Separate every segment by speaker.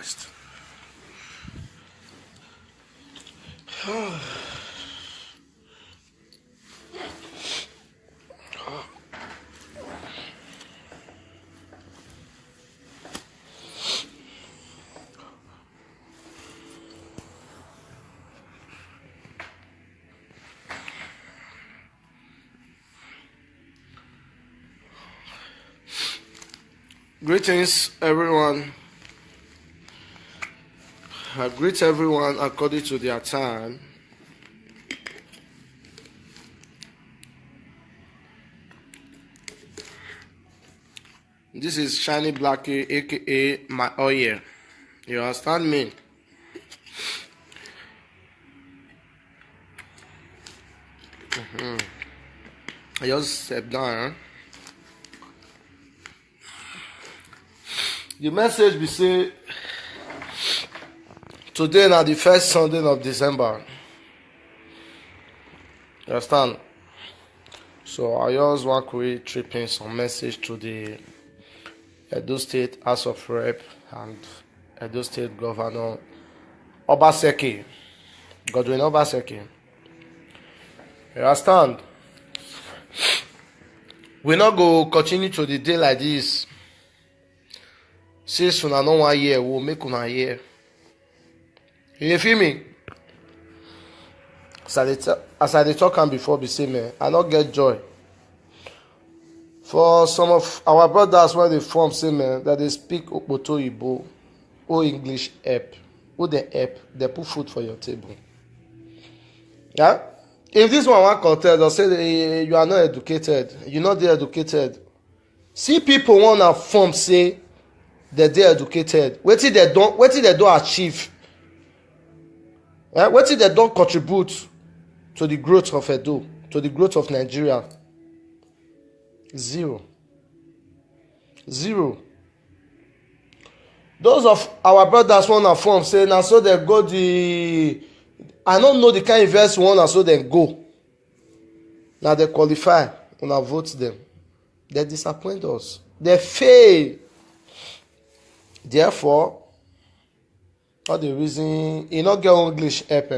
Speaker 1: Christ. Greetings, everyone. I greet everyone according to their time. This is Shiny Blackie, aka my oil. You understand me? I just step down. The message we say today na the first Sunday of December. You understand? So I just want to trip in some message to the Edo State House of Rep and Edo State Governor Obaseki, Godwin Obaseki. You understand? We not go continue to the day like this. Since una no one year, we'll make una year. You feel me? As I talk am before, be say man, I not get joy. For some of our brothers when they form say man that they speak Okpoto Igbo or English help. Who they help, they put food for your table. Yeah? If this one want contest or say you are not educated, you're not educated. See people wanna form say that they educated. What did they don't achieve? What did they don't contribute to the growth of Edo, to the growth of Nigeria? Zero. Those of our brothers wanna form say now so they go the I don't know the kind of verse one so they go. Now they qualify, wanna vote them. They disappoint us. They fail. Therefore, all the reason you not get English help,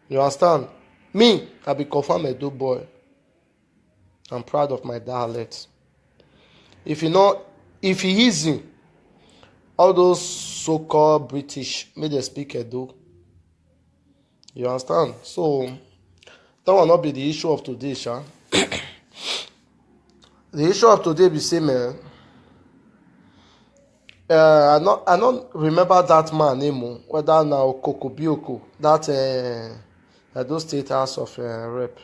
Speaker 1: you understand? Me, I be confirmed Edo boy. I'm proud of my dialect. If he easy, all those so-called British may they speak Edo. You understand? So that will not be the issue of today, Sha. The issue of today be say, man. I don't remember that man name, whether now Kokobioko, that Edo State House of Rep.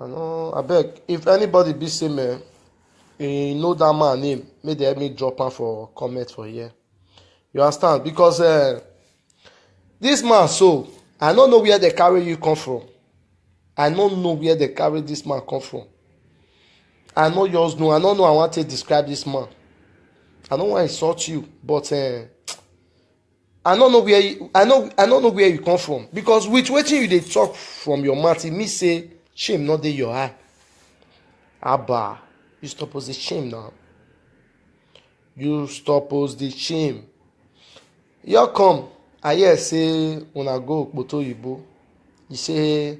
Speaker 1: I beg, if anybody be say me, you know that man name, may they help me drop him for comment for here. You understand? Because this man, so I don't know where they carry you come from. I don't know where they carry this man come from. I know yours know. I don't know. I want to describe this man. I don't want to insult you, but I don't know where I don't know where you come from, because with waiting you they talk from your mouth, it me say shame not dey your eye. Abba, you stop the shame now. You stop the shame. You come. I hear say when I go Okpoto Igbo, you say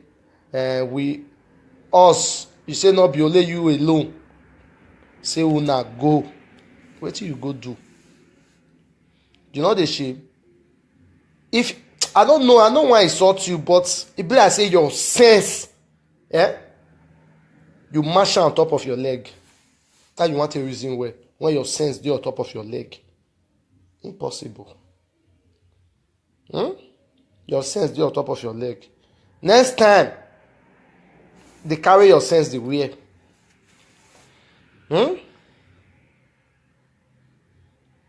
Speaker 1: you say not be only you alone. Say una go. What you go do? You know the shame? If I don't know why I insult you, but it be like say your sense, you mash on top of your leg. That you want a reason where when your sense dey on top of your leg. Impossible. Your sense dey on top of your leg. Next time, they carry your sense the way.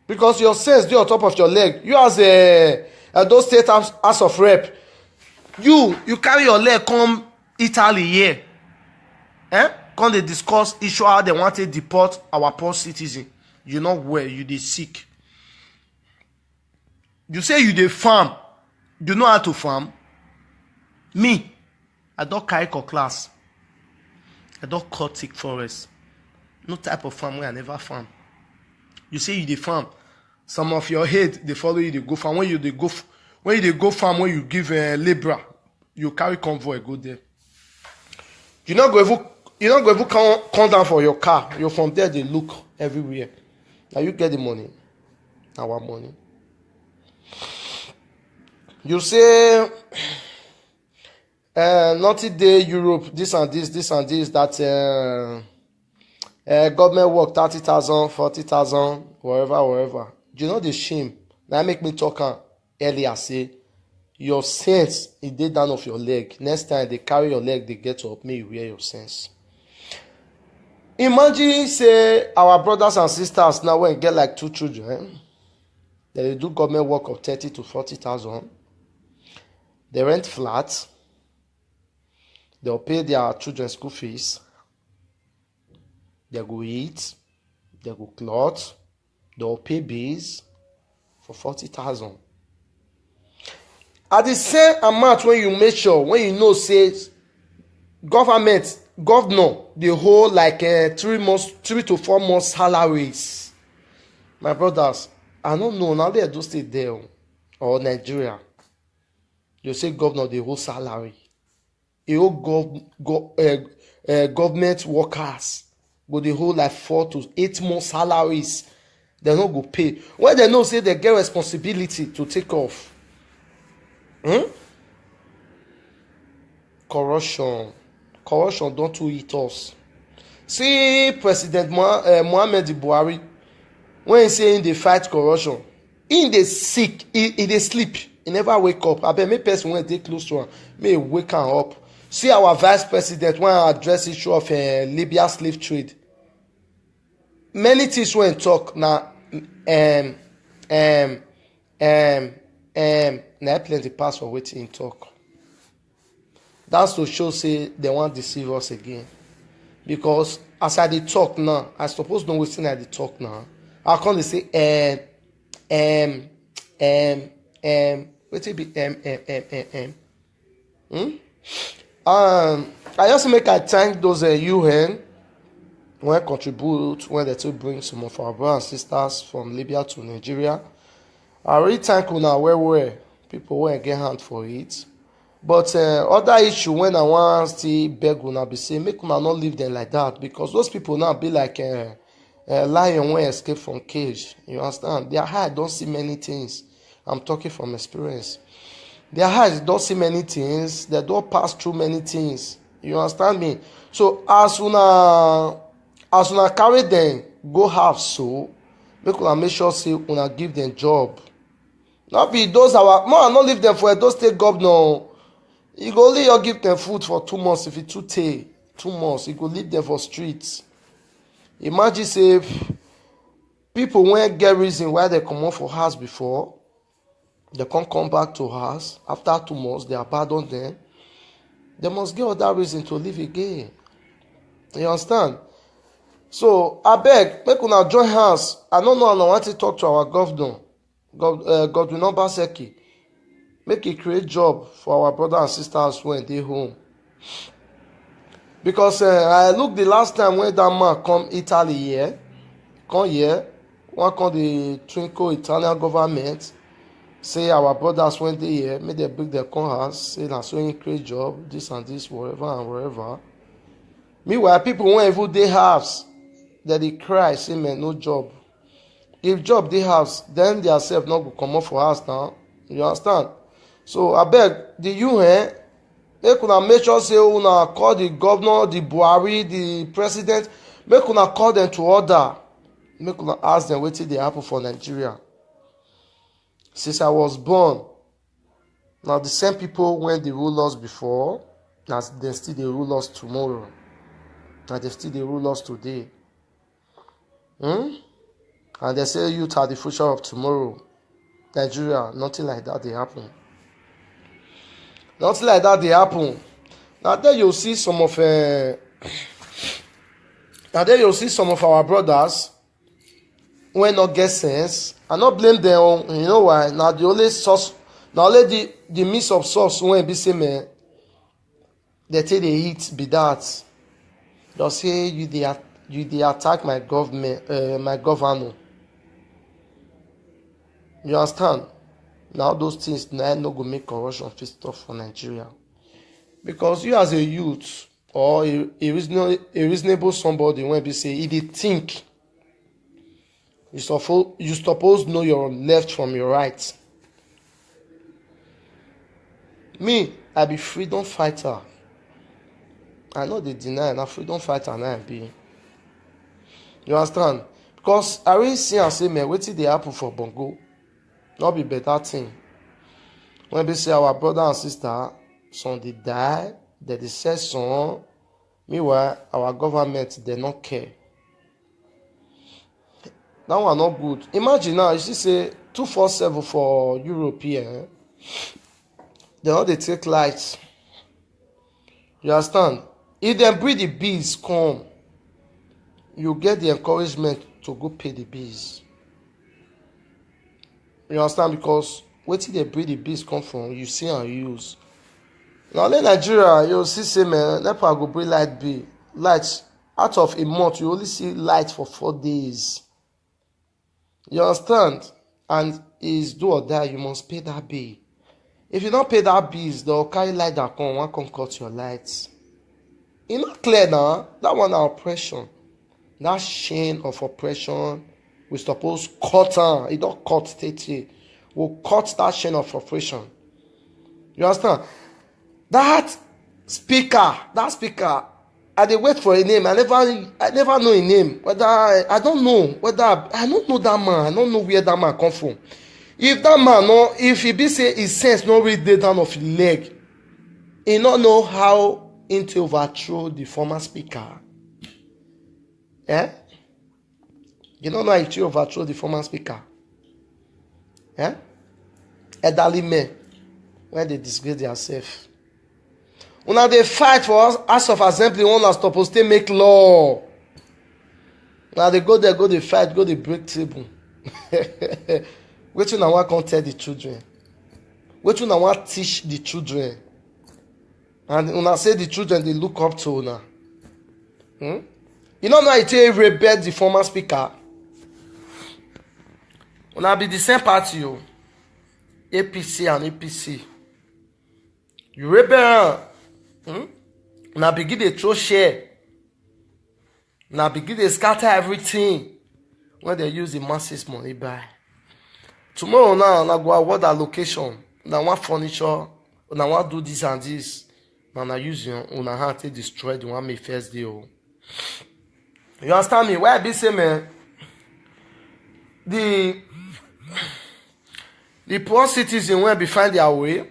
Speaker 1: Because your sense dey on top of your leg. You as those state house of rep, you carry your leg come Italy here. Come they discuss issue how they want to deport our poor citizen. You know where you dey sick. You say you dey farm. You know how to farm? Me, I don't carry class. I don't cut thick forest. No type of farm where I never farm. You say you dey farm. some of your head they follow you, they go farm. When you they go farm, when you give labor, you carry convoy go there. You not go even come down for your car. You from there they look everywhere. Now you get the money. Our money. You say naughty day Europe, this and this, that government work 30,000, 40,000, wherever. You know the shame. Now make me talk earlier say your sense is dey down of your leg. Next time they carry your leg, they get up, may you wear your sense. Imagine say our brothers and sisters now when get like 2 children, they do government work of 30 to 40,000. They rent flats. They'll pay their children school fees. They go eat. They go clothes. They'll pay bills for 40,000. At the same amount when you make sure, when you know say governor, the whole like 3 to 4 months salaries. My brothers, I don't know, now they do stay there or Nigeria. You say governor, the whole salary. The whole government workers go the whole like 4 to 8 months salaries. They not go pay. When they know say they get responsibility to take off. Corruption don't to eat us. See President Muhammad Buhari, when he say they fight corruption, in the sick, in the sleep, he never wake up. I bet me person when they close to him, may wake him up. See our vice president when I address issue of Libya slave trade. Many things when talk now, now plenty pass for waiting talk. That's to show say they want to deceive us again. Because as I dey talk now, I suppose no waiting at the talk now. I can't say wait be I also make I thank those UN when contribute when they to bring some of our brothers and sisters from Libya to Nigeria. I really thank you now where people won't get hand for it. But other issue when I want to beg una be say make una not leave them like that, because those people now be like lion when escape from cage. You understand? Their eye don't see many things. I'm talking from experience. Their eyes don't see many things. They don't pass through many things. You understand me? So as una carry them go have so make una make sure say una give them job. Not be those our more not leave them for a those state governor. You go only you give them food for 2 months. If it 2 months, you go leave them for streets. Imagine say people won't get reason why they come out for house before. They can't come back to house after 2 months. They abandon them. They must get other reason to live again. You understand? So I beg, make una join hands. I don't know. I want to talk to our governor, Godwin Obaseki. Make it create job for our brothers and sisters when they home. Because I look the last time when that man come Italy here, come the twinkle Italian government, say our brothers when they here, make they bring their con house, say na so create job, this and this, wherever and wherever. Meanwhile, people won't even they house, that they cry, say man, no job. If job they house, then they self not go come up for house now. You understand? So I beg the UN, make una make sure say una call the governor, the Buhari, the president, make una call them to order. Make una ask them wetin dey happen for Nigeria. Since I was born, now the same people when they rule us before, now they still they rule us tomorrow. Now they still they rule us today. And they say youth are the future of tomorrow. Nigeria, nothing like that they happen. Nothing like that they happen. Now there you'll see some of our brothers when not get sense. I not blame them. You know why? Now the only source, now only the miss of source when be say man, they take the hit be that. They say you they attack my government, my governor. You understand? Now those things now no go make corruption fit stop for Nigeria. Because you as a youth or a reasonable somebody when be say if they think you suppose know your left from your right. Me, I be freedom fighter. I know they deny na freedom fighter na I be. You understand? Because I really see and say man wetin dey happen for Bongo not be better thing. When they say our brother and sister, some they die, they say some. Meanwhile, our government they not care. That one not good. Imagine now, you see say 247 for European. They know they take lights. You understand? If they bring the bees come, you get the encouragement to go pay the bees. You understand? Because wetin dey bring the bees come from, you see and use. Now in Nigeria, you see say man, NEPA go bring lights out of a month. You only see light for 4 days. You understand? And is do or die, you must pay that bill. If you don't pay that bills, they'll carry light that come cut your lights. E not clear now. That one na oppression. That chain of oppression, we suppose cut am. E don cut steady. We'll cut that chain of oppression. You understand? That speaker, I dey wait for a name. I never know a name. I don't know that man. I don't know where that man come from. If that man if he be say his sense no really dey down of his leg, he no know how into overthrow the former speaker. You don't know how to overthrow the former speaker. Elderly men when they disgrace themselves. Una dey fight for House of Assembly, una suppose to make law. Now they go there, go dey fight, go dey break table. Wetin una wan come tell the children? Wetin una wan teach the children? And una say the children dey look up to una. You know how it take rebel the former speaker? Una be the same party o. APC and APC. You rebel. Now begin to throw share. Now begin to scatter everything when they use the masses money buy. Tomorrow now go award allocation. Now want furniture. Now want do this and this. Now use una hand to destroy the one may first deal. You understand me? Why I be say man? The poor citizens will be find their way,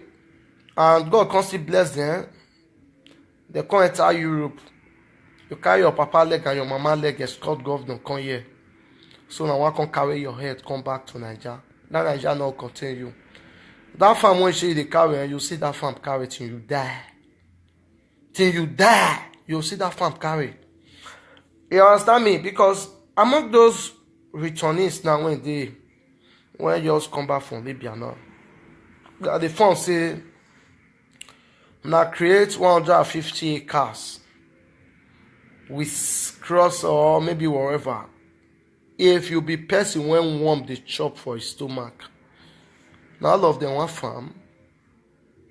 Speaker 1: and God constantly bless them. They come enter Europe. You carry your papa leg and your mama leg, escort governor come here. So now one can carry your head, come back to Nigeria. That Nigeria not continue. That farm when you the carry, you see that farm carry till you die. Till you die, you see that farm carry. You understand me? Because among those returnees now when you just come back from Libya now, the farm say now create 150 acres with cross or maybe wherever. If you be person when warm the chop for his stomach. Now all of them want farm.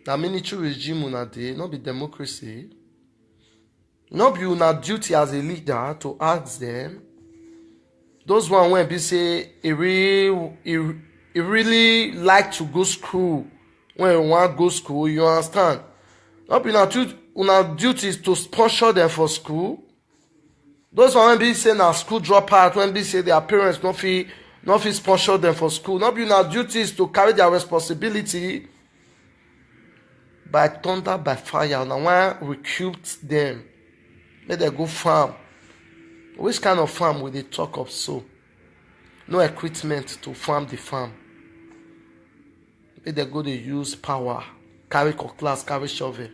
Speaker 1: Now military regime una dey, not be democracy. Not be una duty as a leader to ask them. Those one when be say he really like to go school. When you want go school, you understand? Not be una duty is to sponsor them for school. Those one when be say na school dropout, when be say their parents not fit sponsor them for school. Not be una duty is to carry their responsibility by thunder, by fire. Now one recruit them. Let them go farm. Which kind of farm will they talk of so? No equipment to farm the farm. Let them go they use power. Carry cutlass, carry shovel.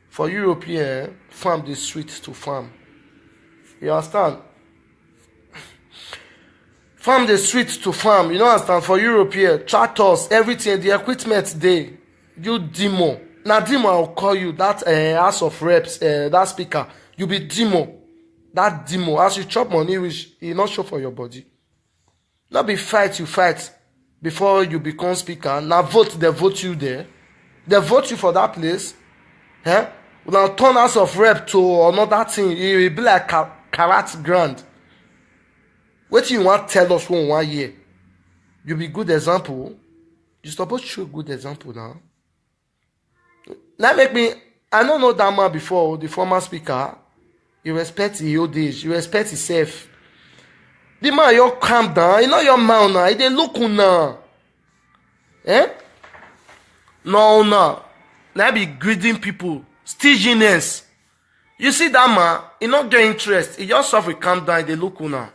Speaker 1: For European, farm the sweet to farm. You understand? Farm the sweet to farm. You know understand? For European, tractors, everything, the equipment they. You demo. Now demo I'll call you that House of Reps, that speaker. You be demo. That demo. As you chop money, which you not show for your body. Not be fight you fight before you become speaker. Now vote, they vote you there. They vote you for that place. Eh? Now turn House of Rep to another thing. It will be like Karat Grand. What you want tell us 1 year? You be good example. You supposed to show good example now. That make me, I don't know that man before, the former speaker. You respect his old age. You respect himself. The man, you calm down. You know your man now. He dey look now. Eh? No. Now be greeting people. Stinginess. You see that man, he not get interest. He just suffer calm down. They look now.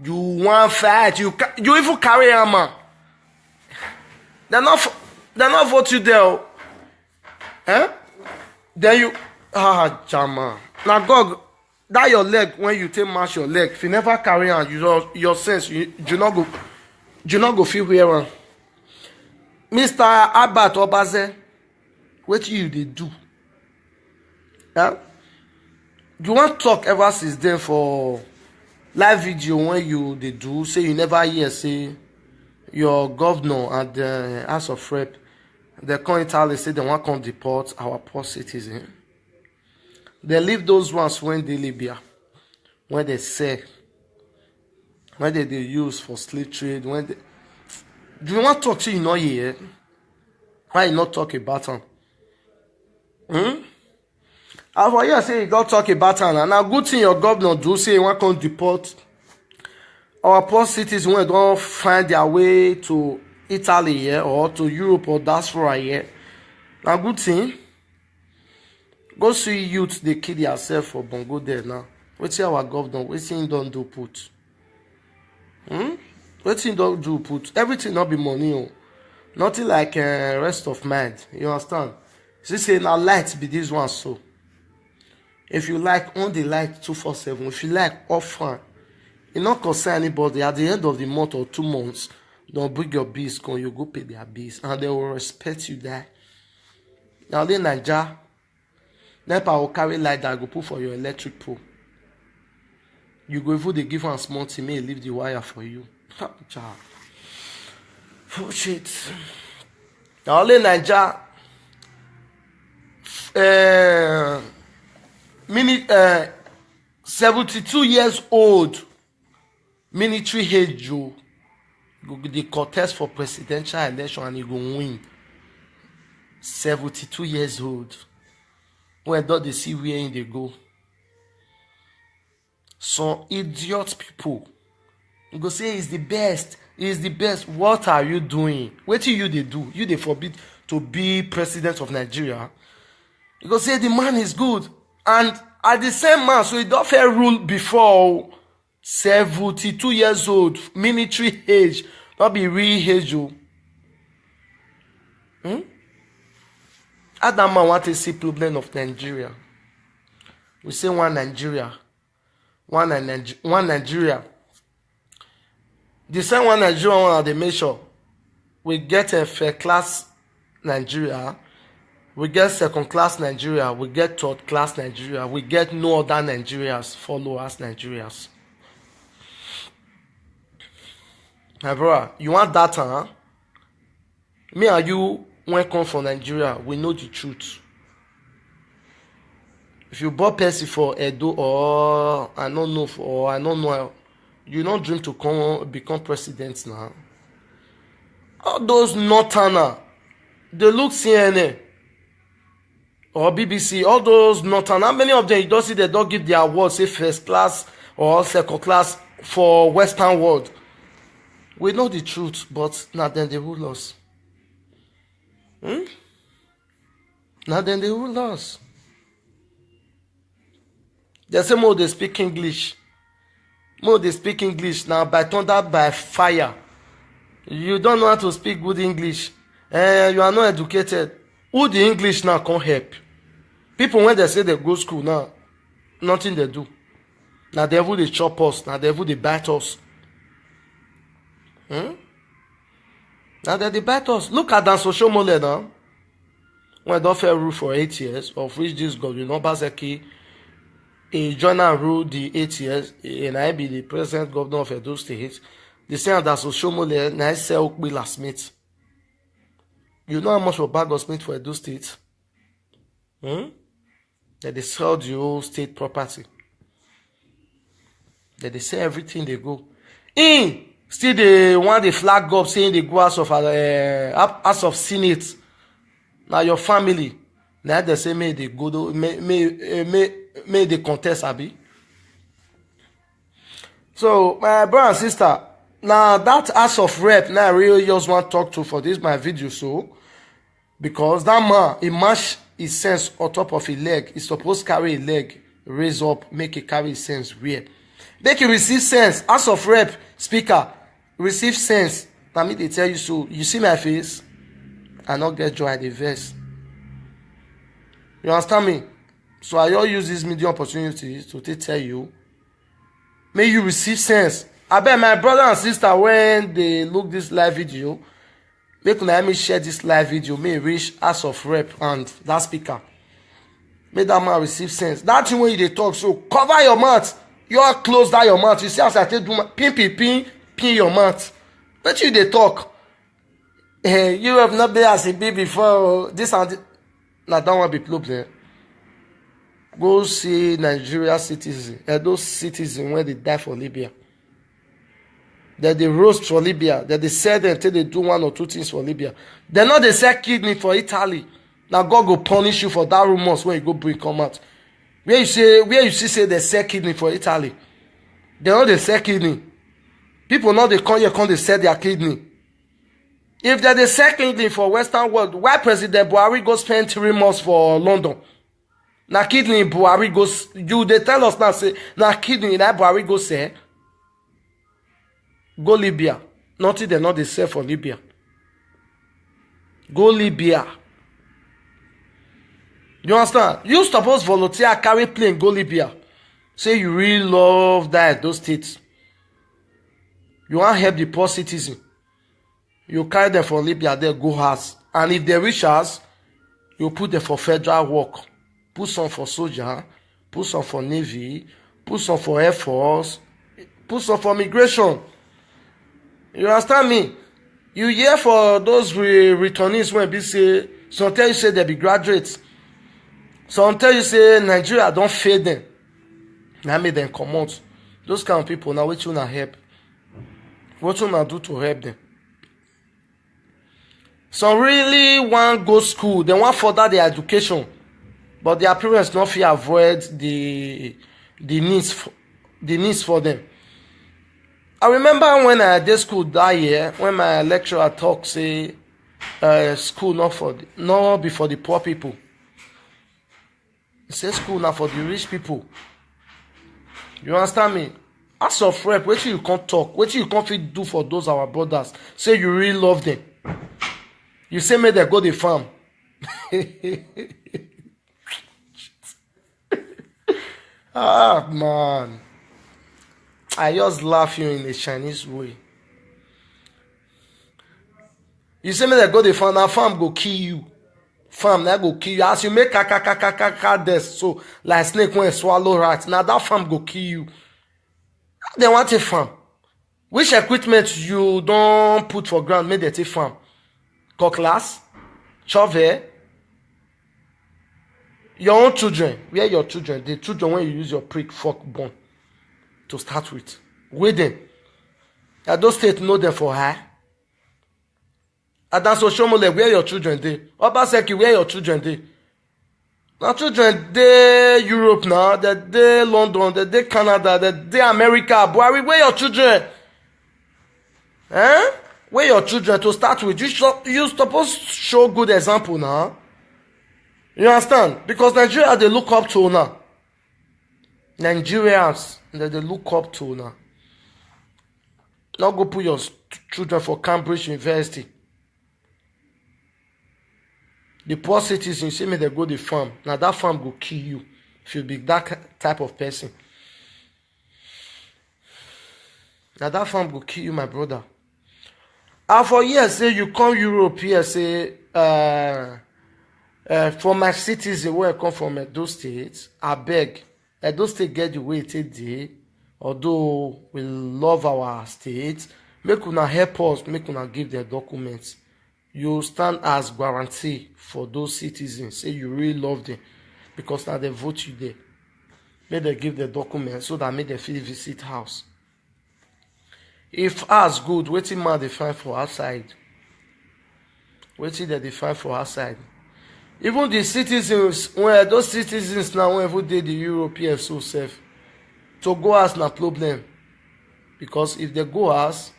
Speaker 1: You want fight. You even carry a man. They're not vote you there. Eh? Then you Jama. Now God, that your leg when you take mash your leg. If you never carry on, your sense you not go feel where. Mr. Abat Obaze, what you they do? Yeah? You want talk ever since then for live video when you they do say you never hear say your governor at the House of Rep they come Italy say they want to come deport our poor citizen. They leave those ones when they Libya, when they sell, when they use for slave trade. When they, do you want to talk to you not here? Why you not talk about them? I for you say you got talk about them, and now good thing your governor do say you want to deport our poor citizens when they don't find their way to Italy here or to Europe or diaspora here. Now good thing. Go see youth they kill yourself for bongo there now. What's our governor? What's he don't do put? What's he don't do put? Everything not be money. Oh. Nothing like rest of mind. You understand? She say now light be this one so. If you like on the light 247, if you like off fine, it not concern anybody. At the end of the month or 2 months, don't bring your bills, come you go pay their bills, and they will respect you there. Now then Nigeria. NEPA will carry light that go put for your electric pole. You go even they give one small team, may leave the wire for you. Oh shit. Now only Nigeria 72 years old military head Joe go the contest for presidential election and he go win. 72 years old. When don't they see where they go? Some idiot people. You go say he's the best. He's the best. What are you doing? What do you they do? You they forbid to be president of Nigeria. You go say the man is good. And at the same man, so he don't fair rule before 72 years old, military age, not be real age. That man want to see problem of Nigeria. We say one Nigeria. One Nigeria. The same one Nigeria one they make sure we get a first class Nigeria, we get second class Nigeria, we get third class Nigeria, we get no other Nigerians follow us Nigerians. My brother, you want data, huh? Me and you when come from Nigeria, we know the truth. If you bought Percy for Edo or I don't know, you don't dream to become president now. All those Northerner, they look CNN or BBC, all those Northern, how many of them you don't see they don't give their awards, say first class or second class for Western world? We know the truth, but now then they rule us. Now then they rule us. They say more they speak English. More they speak English now by thunder, by fire. You don't know how to speak good English. You are not educated. Who the English now can't help? People when they say they go school now, nothing they do. Now they will they chop us. Now they will they bite us. Now they bite us. Look at that social mole now. When don't fair rule for 8 years, of which this God, you know, Baseki, a journal rule the 8 years, and I be the present governor of Edo State. The same that Oshomole na sell Okpila Smith. You know how much for bag of Smith for Edo State? That they sell the whole state property. That they sell everything they go. Still they want the flag up saying they go House of Senate. Now your family. Now they say may they go may they contest abi. So my brother and sister, now that House of Rep now I really just want to talk to for this my video so because that man he mash his sense on top of his leg. He's supposed to carry a leg, raise up, make it carry his sense where. Make you receive sense. House of Rep speaker receive sense. Now me they tell you so. You see my face? I not get joy at the verse. You understand me? So I all use this media opportunity to tell you. May you receive sense. I bet my brother and sister when they look this live video, make me share this live video. May reach House of Rep and that speaker. May that man receive sense. That thing when you they talk, so cover your mouth. You are close down your mouth. You see as I tell you, pin your mouth. Let you they talk. You have not been as a baby before. This and this. Now that one be problem. Go see Nigeria citizens. Those citizens when they die for Libya. That they roast for Libya. That they sell them until they do one or two things for Libya. They not they sell kidney for Italy. Now God go punish you for that rumors when you go bring come out. Where you see they sell kidney for Italy. They know they sell kidney. People know they come here, they sell their kidney. If they sell kidney for Western world, why President Buhari go spend 3 months for London? Now kidney Buhari goes, they tell us now say, now kidney that Buhari go say, go Libya. Nothing they know they sell for Libya. Go Libya. You understand? You suppose volunteer, carry plane, go Libya. Say you really love those states. You want to help the poor citizen. You carry them from Libya, they go house. And if they reach us, you put them for federal work. Put some for soldier, put some for navy, put some for air force, put some for migration. You understand me? You hear for those returnees when they say, some tell you say they be graduates. Some tell you say Nigeria don't fail them. Now make them come out. Those kind of people, now what you want to help? What you want to do to help them? Some really want go school. They want further their education. But their parents don't feel avoid the needs for them. I remember when I did school that year, when my lecturer talk say school not be for the poor people. He said school now for the rich people. You understand me? As of Rep, what you can't talk, what you can't fit do for those our brothers. Say you really love them. You say may they go the farm. Ah man. I just laugh you in a Chinese way. You say may they go the farm, now farm go kill you. Farm now go kill you. As you make there, so like snake when swallow rat. Now that farm go kill you. They want a farm. Which equipment you don't put for ground make they take farm? Cutlass, shovel, your own children. Where your children? The children when you use your prick fork bone to start with. With them. And those states know them for high. And that's Oshomole, where your children they. Obaseki, where your children they. Now children they Europe now, they London, they Canada, they America. Buhari, where your children? Eh? Where your children to start with? You supposed to show good example now. You understand? Because Nigeria they look up to now. Nigerians that they look up to now. Now go put your children for Cambridge University. The poor citizens, you see me, they go to the farm. Now that farm will kill you if you be that type of person. Now that farm will kill you, my brother. And for years, say you come Europe here, say for my citizen where I come from Edo State, I beg. Edo State get the way it is. Although we love our state, make una help us, make una give their documents. You stand as guarantee for those citizens. Say you really love them because now they vote you there. Make them give their documents so that make them feel visit house. If ours good, wetin man dey find for outside? Wetin dem dey find for outside? Even the citizens, when those citizens now when even dey the European so safe, to go house na problem. Because if they go house,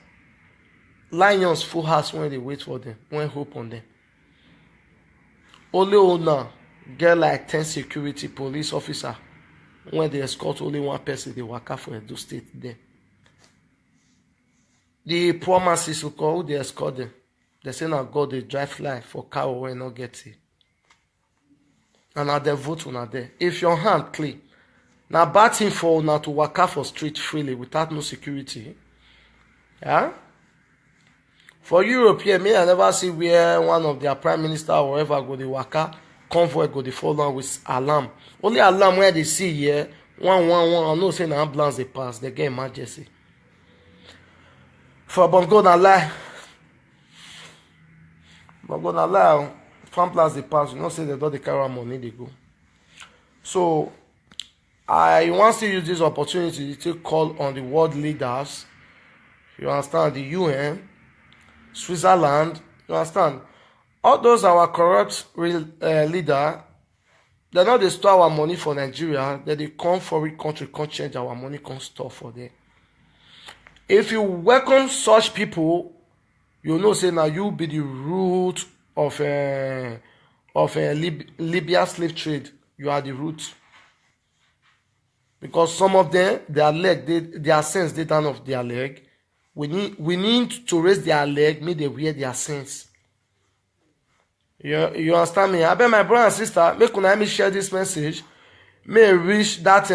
Speaker 1: lions full house when they wait for them, when hope on them. Only owner get like 10 security police officer when they escort only one person, they waka for Edo State there. The poor masses who call, they escort them. They say now God they drive fly for car when not get it. And now they vote on there. If your hand clean, now bad thing for now to waka for street freely without no security. Yeah? For Europe, yeah, me I never see where one of their prime minister or whoever go the waka, convoy go the follow with alarm. Only alarm where they see here, 111, I know say the ambulance they pass, they get emergency. For Bongo na lie. Bongo na lie. Ambulance they pass, you know say they don't they carry money they go. So I want to use this opportunity to call on the world leaders. You understand? The UN, Switzerland, you understand? All those our corrupt leader, they not they store our money for Nigeria, then they come for a country, can't change our money, can't store for them. If you welcome such people, you know say now you be the root of Libya slave trade. You are the root. Because some of them, their leg, their sense, they down of their leg. We need to raise their leg, make they wear their sense. You understand me? I bet my brother and sister, make una me share this message. May reach that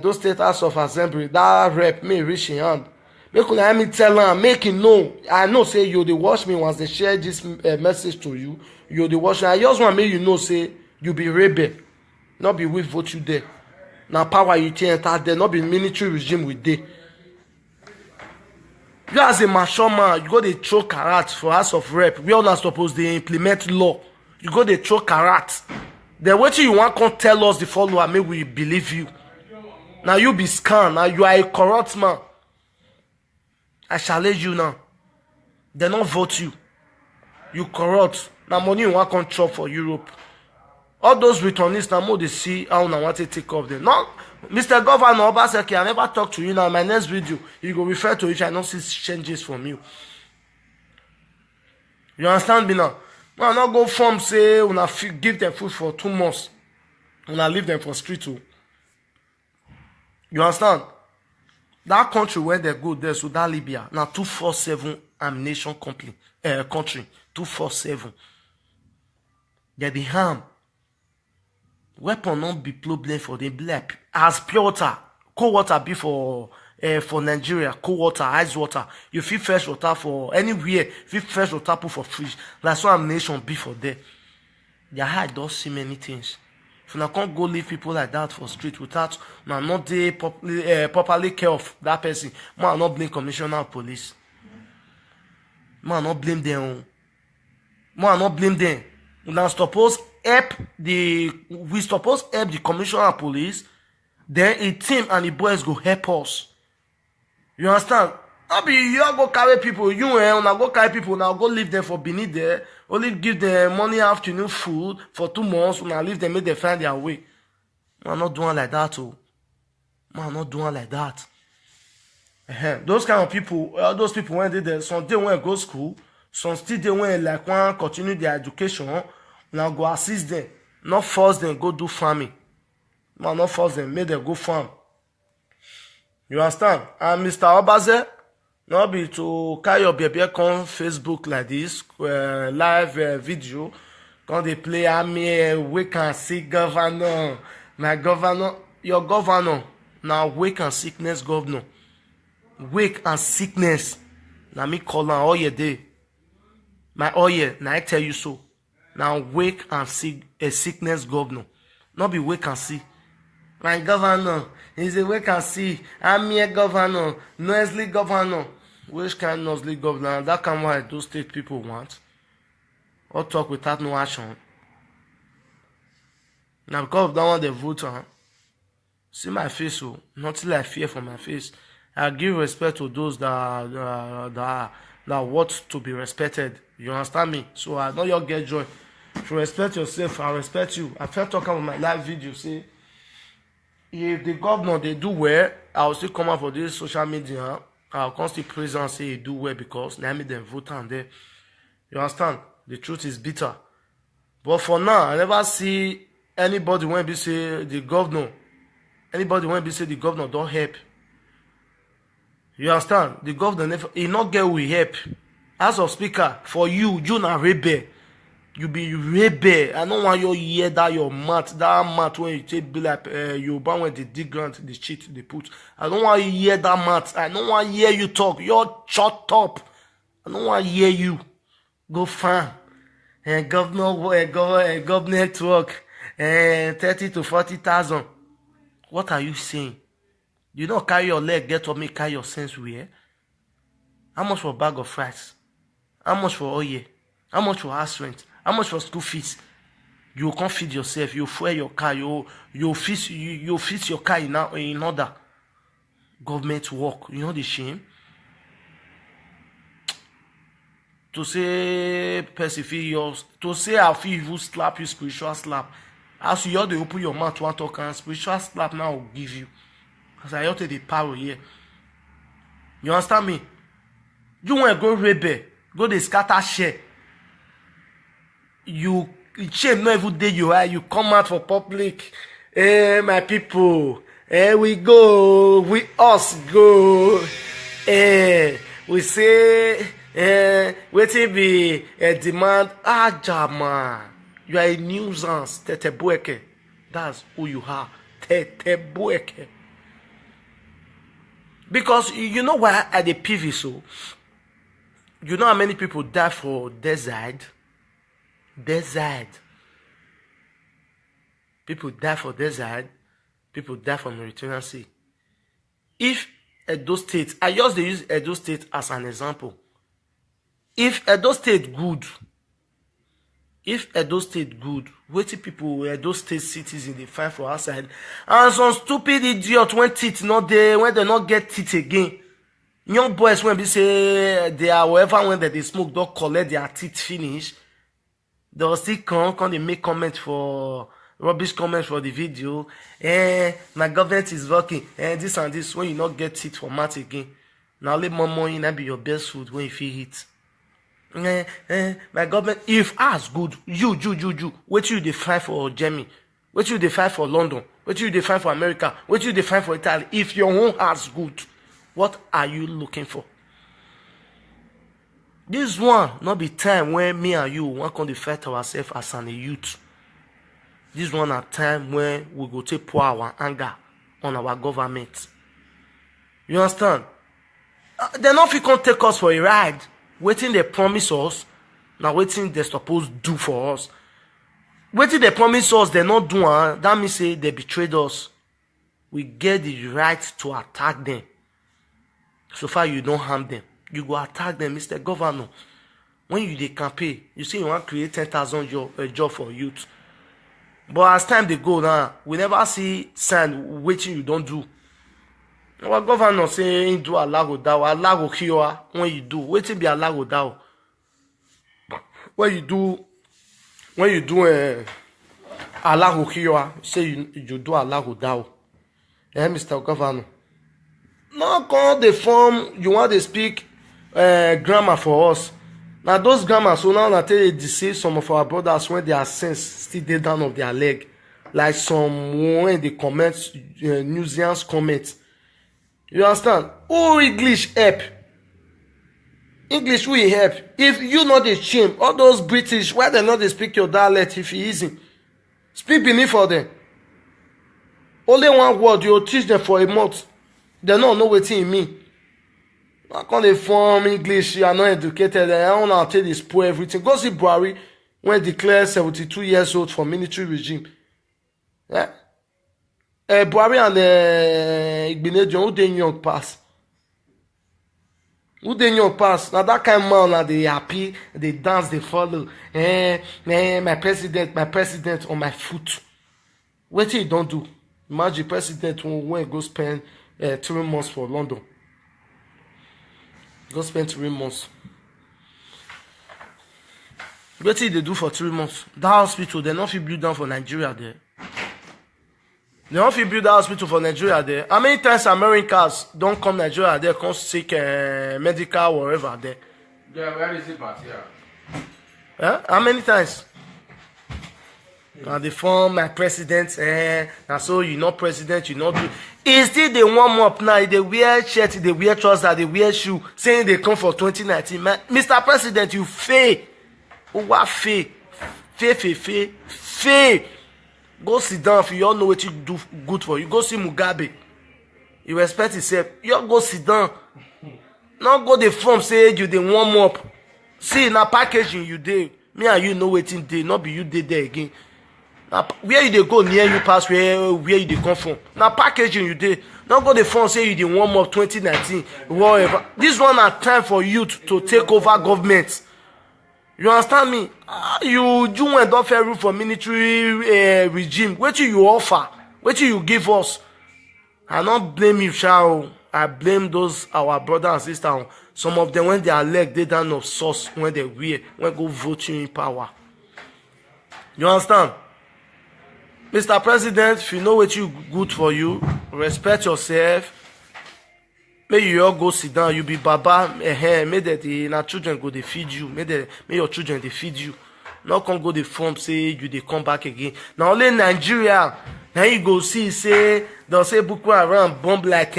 Speaker 1: those state house of assembly, that rep may reach in hand. Make una me tell them, make it know. I know say you they watch me once they share this message to you. You they watch me. I just want to make you know say you be rebel, not be with vote you there. Now power you enter there, not be military regime with day. You as a mature man, you go to throw karat for House of Rep. We all not supposed to implement law. You go to throw karat. Then what you want to tell us the follower, may we believe you. Now you be scanned. Now you are a corrupt man. I challenge you now. They not vote you. You corrupt. Now money you want to control for Europe. All those returnees now more they see how I want to take off them. No, Mr. Governor Obaseki, I never talk to you now. In my next video, you go refer to it. I don't see changes from you. You understand me now? No, not go from say una give them food for 2 months. Una leave them for street too. You understand? That country where they go there, so that Libya, now 247 ammunition country, 247. They be harm. Weapon not be problem for them. Black as pure water, cold water be for Nigeria, cold water, ice water. You feel fresh water for anywhere. Feel fresh water put for fridge. That's what ammunition be for there. Their eye don't see many things. If you can't go leave people like that for street without not they properly care of that person, man not blame commissioner of police. Man not blame them. Man not blame them. We suppose help the commissioner of police. Then a team and the boys go help us. You understand? Not be you go carry people. You now go carry people. Now go leave them for beneath there. Only give them money afternoon food for 2 months. Now leave them make them find their way. Man not doing like that. Oh, man not doing like that. Those kind of people, those people when they there, some they want to go school, some still they want like want continue their education. Now go assist them, not force them go do farming. Man not force them, make them go farm. You understand? And Mr. Obaze, not be to carry your baby on Facebook like this, live video. Quand they play army, wake and sick governor. My governor, your governor, now wake and sickness governor. Wake and sickness. Now me call on all your day. My oil, now I tell you so. Now wake and sick a sickness governor. Not be wake and see. My governor is a wake and see. I'm here governor. Noisely governor. Which kind of league governor? That kind of those state people want. Or talk without no action. Now because of that one they vote on. See my face, so nothing like fear for my face. I give respect to those that want to be respected. You understand me? So I know you get joy. If you respect yourself, I respect you. I felt talking about my live video, say if the governor they do well, I'll still come out for this social media. I'll constantly praise and say he do well because let me then vote on there. You understand? The truth is bitter. But for now, I never see anybody when be say the governor. Anybody when be say the governor don't help. You understand? The governor never he not get we help. As of speaker, for you na rebel. You be rebel. I don't want you hear that your mat, when you take be like you ban when they dig ground, the shit they put. I don't want you hear that mat. I don't want to hear you talk. You're shut up. I don't want to hear you. Go farm. And governor network. 30 to 40,000. What are you saying? You don't carry your leg, get up, me carry your sense where? How much for a bag of rice? How much for oil? How much for house rent? How much for school fees? You can't feed yourself. You fuel your car. You fix your car in order. Government work. You know the shame. To say persevere, to say I feel you slap you spiritual slap. As you ought to open your mouth to talk and spiritual slap now will give you. As I ought to the power here. You understand me? You want to go rebel, go the scatter share. You shame not every day you come out for public. Hey, my people. Hey, we go. We us go. Hey, we say, waiting be a demand. Jama. You are a nuisance. Tete Bueke. That's who you are. Tete Bueke. Because you know why at the PV so? You know how many people die for desert? Desert. People die for desert. People die for Mediterranean Sea. If Edo State, I just use Edo State as an example. If Edo State good, waiting people Edo State citizens they find for outside, and some stupid idiot when teeth not there, when they not get teeth again. Young boys when they say they are wherever when they smoke, don't collect their teeth finish. They'll still come they make comments for rubbish comments for the video. My government is working. This and this when you not get teeth for mat again. Now let more money that be your best food when you feel it. My government, if as good, you, what you define for Germany, what you define for London, what you define for America, what you define for Italy, if your own as good, what are you looking for? This one not be time when me and you want to fight ourselves as an youth. This one a time when we go to pour our anger on our government. You understand? They not fit come take us for a ride. Waiting they promise us, now waiting they supposed to do for us. Waiting they promise us, they not do, that means say they betrayed us. We get the right to attack them. So far you don't harm them. You go attack them, Mr. Governor. When you dey campaign, you say you want to create 10,000 job for youth. But as time they go now, we never see sign waiting you don't do. Our governor say do alago daw, alago kiwa when you do. Waiting be alago daw. When you do alago kiwa, say you do alago daw. Mr. Governor. Now call the form you want to speak grammar for us. Now those grammar so now I tell you deceive some of our brothers when their sense still dey down of their leg. Like some when they comment Newsians comment. You understand? Who English help? English will help. If you not the shame, all those British, why they not they speak your dialect if it easy? Speak beneath for them. Only one word you teach them for a month. They don't know what it mean. I can't they form English, you are not educated, and I want to tell you spoil everything. Go see Buhari when declared 72 years old for military regime. Yeah? Buhari and Igbenedion, who they young pass. Who dey your pass? Now that kind of man, now they happy, they dance, they follow. My president on my foot. What you don't do? Imagine president when go spend 3 months for London. Go spend 3 months. What did they do for 3 months? That hospital, they not fit build down for Nigeria there. They don't fit build that hospital for Nigeria there. How many times Americans don't come Nigeria there, come seek medical wherever there?
Speaker 2: Yeah, where is it at here?
Speaker 1: How many times? They form my president, and so you not president, you not do. It's still they warm up now. They wear shirt, they wear trousers, they wear shoe, saying they come for 2019. Man, Mr. President, you fail. What fail? Fail. Go sit down if you all know what you do good for you. Go see Mugabe. You respect yourself. You all go sit down. Not go the form say you they warm up. See now packaging you dey. Me and you know waiting day. Not be you dey there again. Now where you dey go near you pass where you dey come from. Now packaging you dey. Not go the form say you dey warm up 2019. Whatever. This one na time for youth to take over government. You understand me? You went don't fair rule for military regime. What you offer? What you give us? I don't blame you, shall I blame those our brothers and sisters. Some of them when they are elect, they down of source when they wear, when go vote you in power. You understand? Mr. President, if you know what you good for you, respect yourself. May you all go sit down, you be baba, may the children go they feed you, may your children they feed you. Not come go the form say you they come back again. Now only Nigeria, now you go see say they'll say Boko Haram bomb like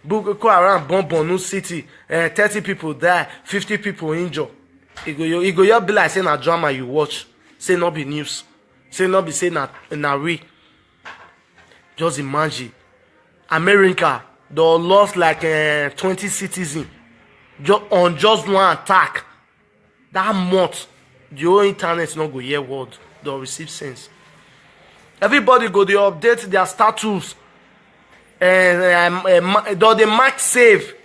Speaker 1: Boko Haram bomb Borno City, 30 people die, 50 people injured. It go you be like say na drama you watch, say not be news, say not be say na real. Just imagine America. They lost like 20 citizens on just one attack. That month, the whole internet not go hear word. They'll receive sense. Everybody go they update their status. They mark save.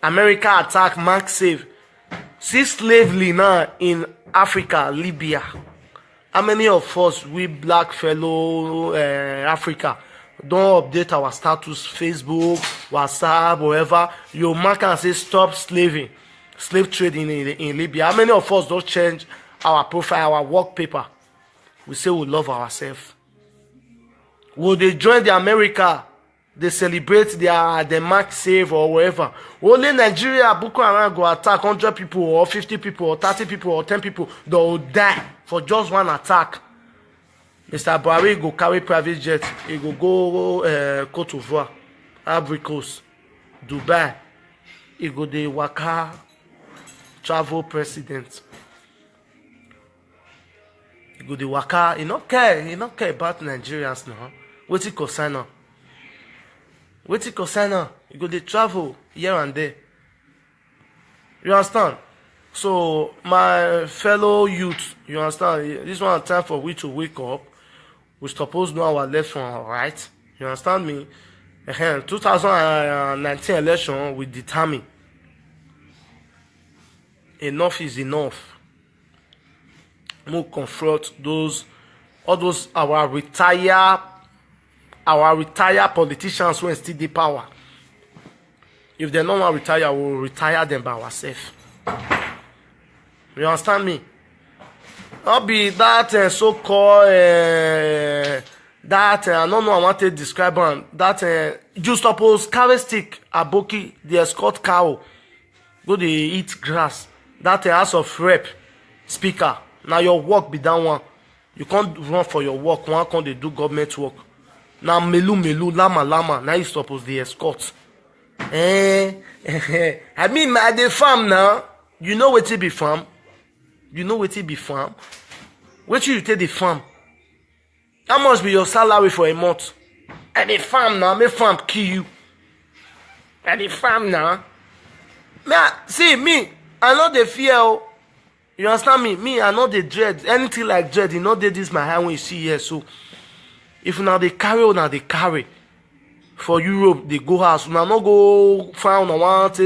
Speaker 1: America attack mark save. See slavery now in Africa, Libya. How many of us, we black fellow Africa, don't update our status, Facebook, WhatsApp, whatever. You mark and say stop slave trading in Libya. How many of us don't change our profile, our work paper? We say we love ourselves. Will they join the America? They celebrate their mark save or whatever. Only Nigeria, Boko Haram go attack 100 people or 50 people or 30 people or 10 people. They will die for just one attack. Mr. Buhari go carry private jet. He go Côte d'Ivoire, Ivory Coast, Dubai. He go the waka travel president. He go the waka. He not care about Nigerians now. What he concern now? He go the travel here and there. You understand? So my fellow youth, you understand? This one time for we to wake up. We suppose know our left from our right. You understand me? 2019 election will determine. Enough is enough. We'll confront all those our retired politicians who still the power. If they don't want to retire, we'll retire them by ourselves. You understand me? Not be that so-called that I don't know I want to describe on that you suppose carry stick aboki the escort cow go they eat grass. That house of rep speaker. Now your work be that one. You can't run for your work. One can't they do government work. Now melu lama. Now you suppose the escort. I mean at the farm now. You know what it be farm. What you take the farm? How much be your salary for a month? At the farm now, me farm kill you. At the farm now. See me, I know the fear. You understand me? Me, I know the dread. Anything like dread, you know this my hand when you see here. So if now they carry. For Europe, they go house. Now no go found I want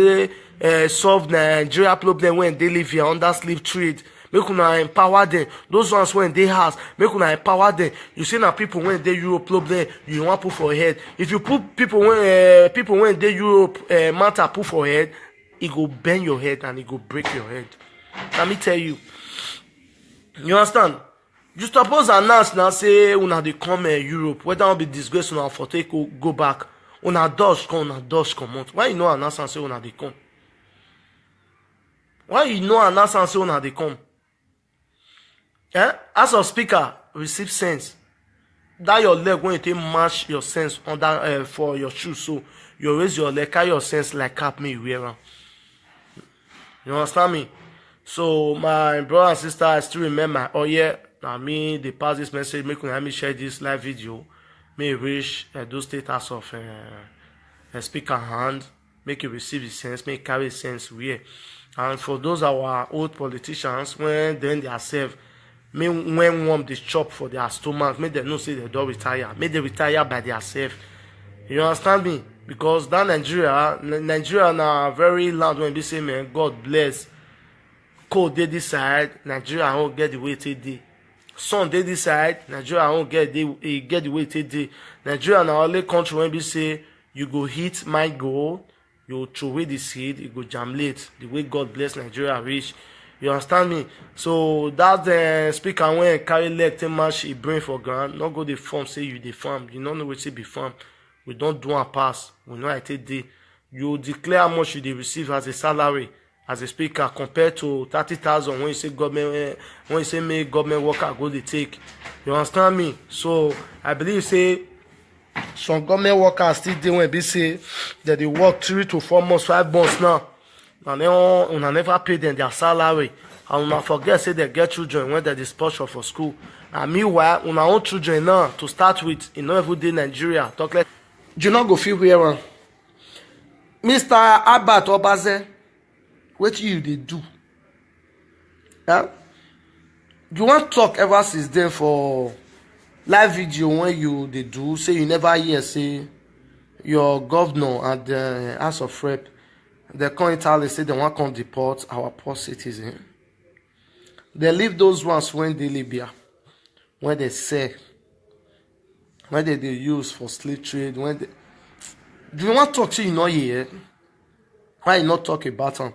Speaker 1: solve Nigeria problem when they live here under slave trade. Make una empower them. Those ones when they house, make una empower them. You see now people when they Europe problem, you want put for head. If you put people when they Europe matter put for head, it go bend your head and it go break your head. Let me tell you. You understand? You suppose announce now say una dey come Europe, whether one be disgrace una for take go back. Una dodge come out. Why you no announce and say una dey come? Why you no announce and say una dey come? As a speaker, receive sense. That your leg when you take match your sense under for your shoes, so you raise your leg, carry your sense like cap me wear am. You understand me? So my brother and sister, I still remember. Oh yeah, now me they pass this message. Make una me share this live video. May reach those status of a speaker hand. Make you receive the sense. Make carry sense wear. And for those our old politicians, when then they serve. May when warm the chop for their stomach, make them know say they don't retire. May they retire by themselves. You understand me? Because that Nigeria now very loud when they say, man, God bless. Cold they decide, Nigeria won't get the way it did. Sun they decide, Nigeria won't get the way it did. Nigeria now only country when they say you go hit my goal, you throw away the seed, you go jam late. The way God bless Nigeria reach. You understand me? So that the speaker when carry leg ten match he bring for ground, not go the farm say you the farm. You don't know what say be farm. We don't do a pass. We know I take day. You declare how much you receive as a salary as a speaker compared to 30,000 when you say government when you say make government worker go they take. You understand me? So I believe say some government workers still dey when they say that they work 3 to 4 months, 5 months now. And then una never pay them their salary. And una forget say they get children when they dispatch for school. And meanwhile, una own children now to start with in every day Nigeria. Talk like you not go feel where Mr. Albert Obaze, what you they do? Yeah? You want talk ever since then for live video when you they do say you never hear say your governor at the House of Rep. They come Italy say they want to come deport our poor citizen. They leave those ones when they Libya, when they sell, when they use for slave trade. When they do you want to talk to you not here? Why you not talk about them?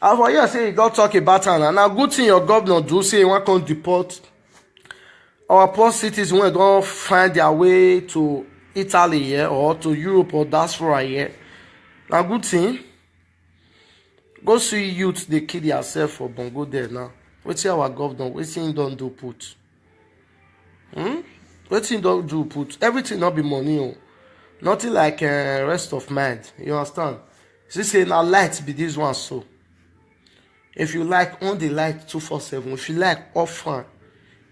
Speaker 1: I for you say you don't talk about them, and now good thing your governor do say you want to come deport our poor citizens when they don't find their way to Italy here or to Europe or diaspora here. Now good thing. Go see youth they kill yourself for bongo there now. What's our governor? What's he don't do put? What's he don't do put? Everything not be money. Oh. Nothing like rest of mind. You understand? She say now light be this one so. If you like on the light 247, if you like off front,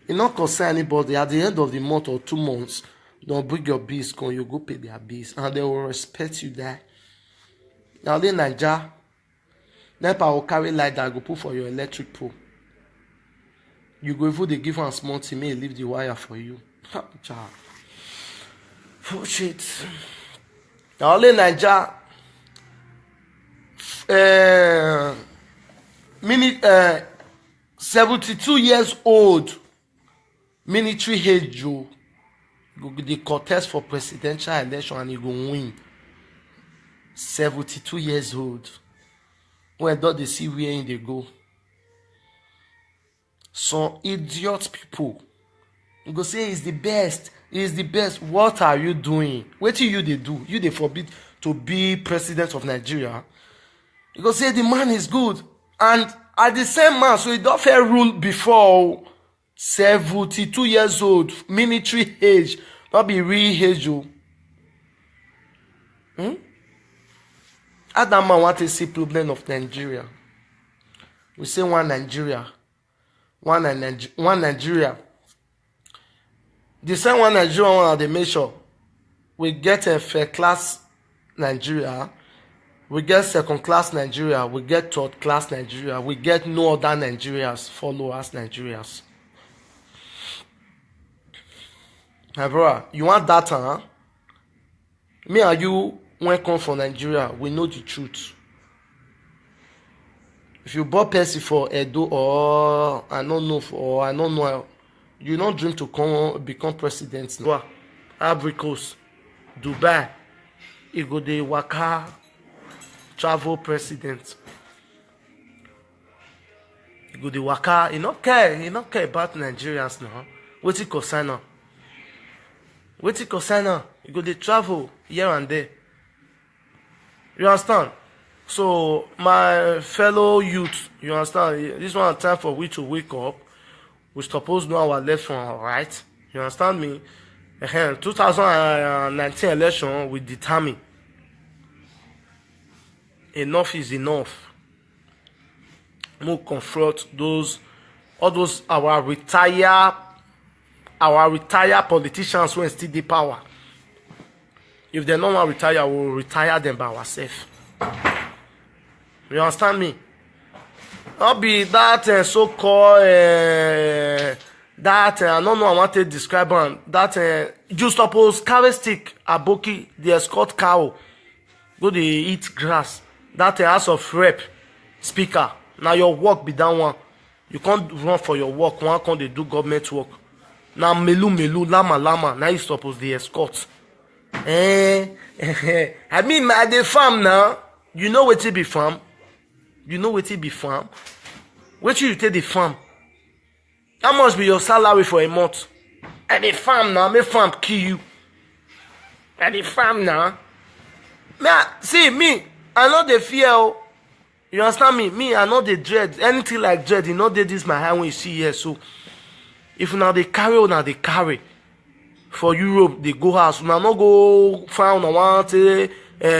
Speaker 1: it not concern anybody at the end of the month or 2 months. Don't bring your bills, come you go pay their bills, and they will respect you there. Now then Naija, NEPA will carry light that go put for your electric pole. You go even they give one small thing, may leave the wire for you. Oh shit. Now only Naija 72 years old military head Joe. The contest for presidential election and he go win. 72 years old. When don't they see where they go? Some idiot people. You go say he's the best. He's the best. What are you doing? What do you they do? You they forbid to be president of Nigeria. You go say the man is good. And at the same man, so he don't fair rule before 72 years old, military age. Not be real age. That man want to see problem of Nigeria. We say one Nigeria. One Nigeria. The same one Nigeria one they make sure we get a first class Nigeria. We get second class Nigeria. We get third class Nigeria. We get no other Nigerians follow us Nigerians. My brother, you want data, huh? Me and you when come from Nigeria, we know the truth. If you bought Percy for Edo or I don't know, you don't dream to become president. No. Ivory Coast, Dubai, you go the waka travel president. You go the waka, you not care about Nigerians now. Wetin concern am? Wetin concern am? You go the travel here and there. You understand? So my fellow youth, you understand? This one time for we to wake up. We suppose know our left from our right. You understand me? 2019 election will determine. Enough is enough. We'll confront all those our retired politicians who still the power. If they don't want to retire, we'll retire them by ourselves. You understand me? Not be that so-called that I don't know I want to describe them. That you suppose carry stick aboki the escort cow go dey eat grass. That house of rep speaker. Now your work be that one. You can't run for your work. One can't they do government work. Now melu lama. Now you suppose the escort. I mean I dey farm now. You know what it be farm? You know what it be farm? Wait till you take the farm. How much be your salary for a month? And the farm now, me farm kill you. And the farm now. Me, I know the fear. You understand me? Me, I know the dread. Anything like dread, you know this my hand when you see here. So if now they carry for Europe, they go house. Now no go find one to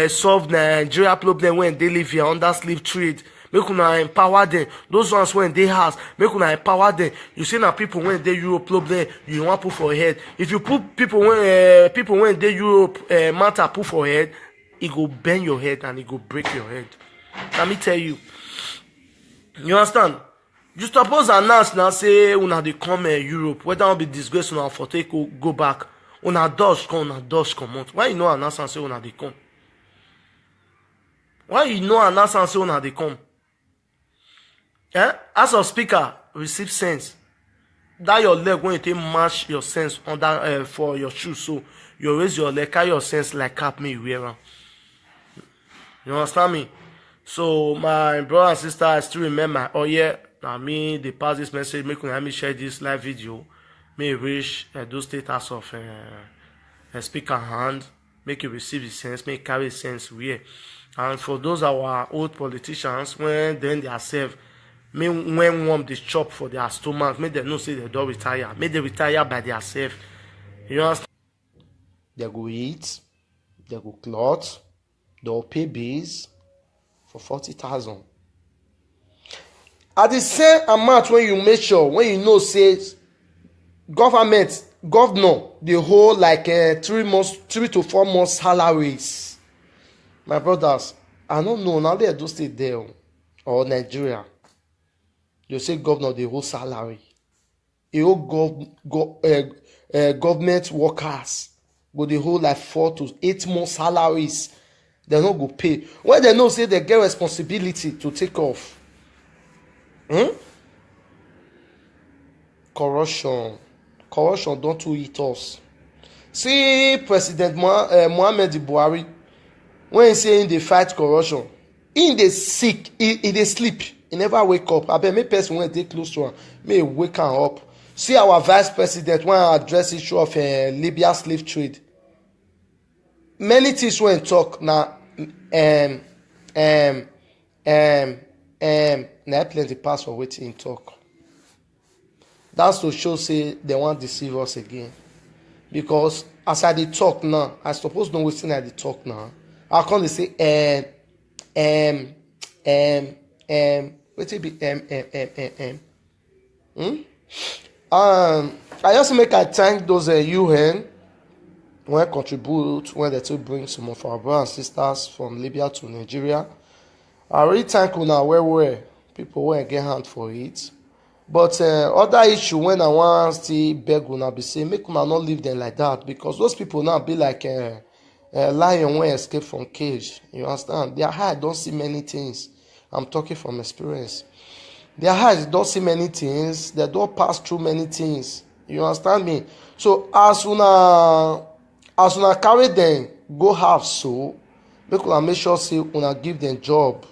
Speaker 1: solve Nigeria problem when they live here under slave trade. Make una empower them. Those ones when they house, make una empower them. You see now people when they Europe problem, you want put for head. If you put people when they Europe matter put for head, it go bend your head and it go break your head. Let me tell you. You understand? You suppose announce now say una dey come Europe, whether one be disgrace una for take go back. Una dodge come out. Why you know announce and say una dey come? Why you know announce and say una dey come? As a speaker, receive sense. That your leg when you take match your sense under for your shoes, so you raise your leg, carry your sense like cap me wear am. You understand me? So my brother and sister, I still remember. Oh yeah, now me they pass this message. Make me share this live video. May reach those status of a speaker hand. Make you receive the sense. Make carry sense wear. And for those our old politicians, when then they are served. May when warm this chop for their stomach, make them know say they don't retire. May they retire by themselves. You understand?
Speaker 3: They go eat, they go clothe, they'll pay bills for 40,000.
Speaker 1: At the same amount when you make sure, when you know say governor, the whole like 3 to 4 months salaries. My brothers, I don't know now they do stay there or Nigeria. You say governor the whole salary. The whole government workers go the whole like 4 to 8 months salaries. They not go pay. When they know say they get responsibility to take off. Corruption don't to eat us. See President Mohamed Buhari, when he say they fight corruption, he dey sick, he dey sleep. He never wake up. I bet me person when they close to him, may wake him up. See our vice president when I address issue of Libya slave trade. Many things when talk now. Na plenty pass for waiting talk. That's to show say they want to deceive us again. Because as I dey talk now, I suppose no waiting I dey talk now. I can't say wetin be I also make I thank those UN when contribute when they to bring some of our brothers and sisters from Libya to Nigeria. I really thank una well people when get hand for it. But other issue when I want to beg una be say make una not leave them like that, because those people now be like lion when escape from cage. You understand? Their eye don't see many things. I'm talking from experience. Their eyes don't see many things. They don't pass through many things. You understand me? So as una carry them go have so, make sure say una give them job.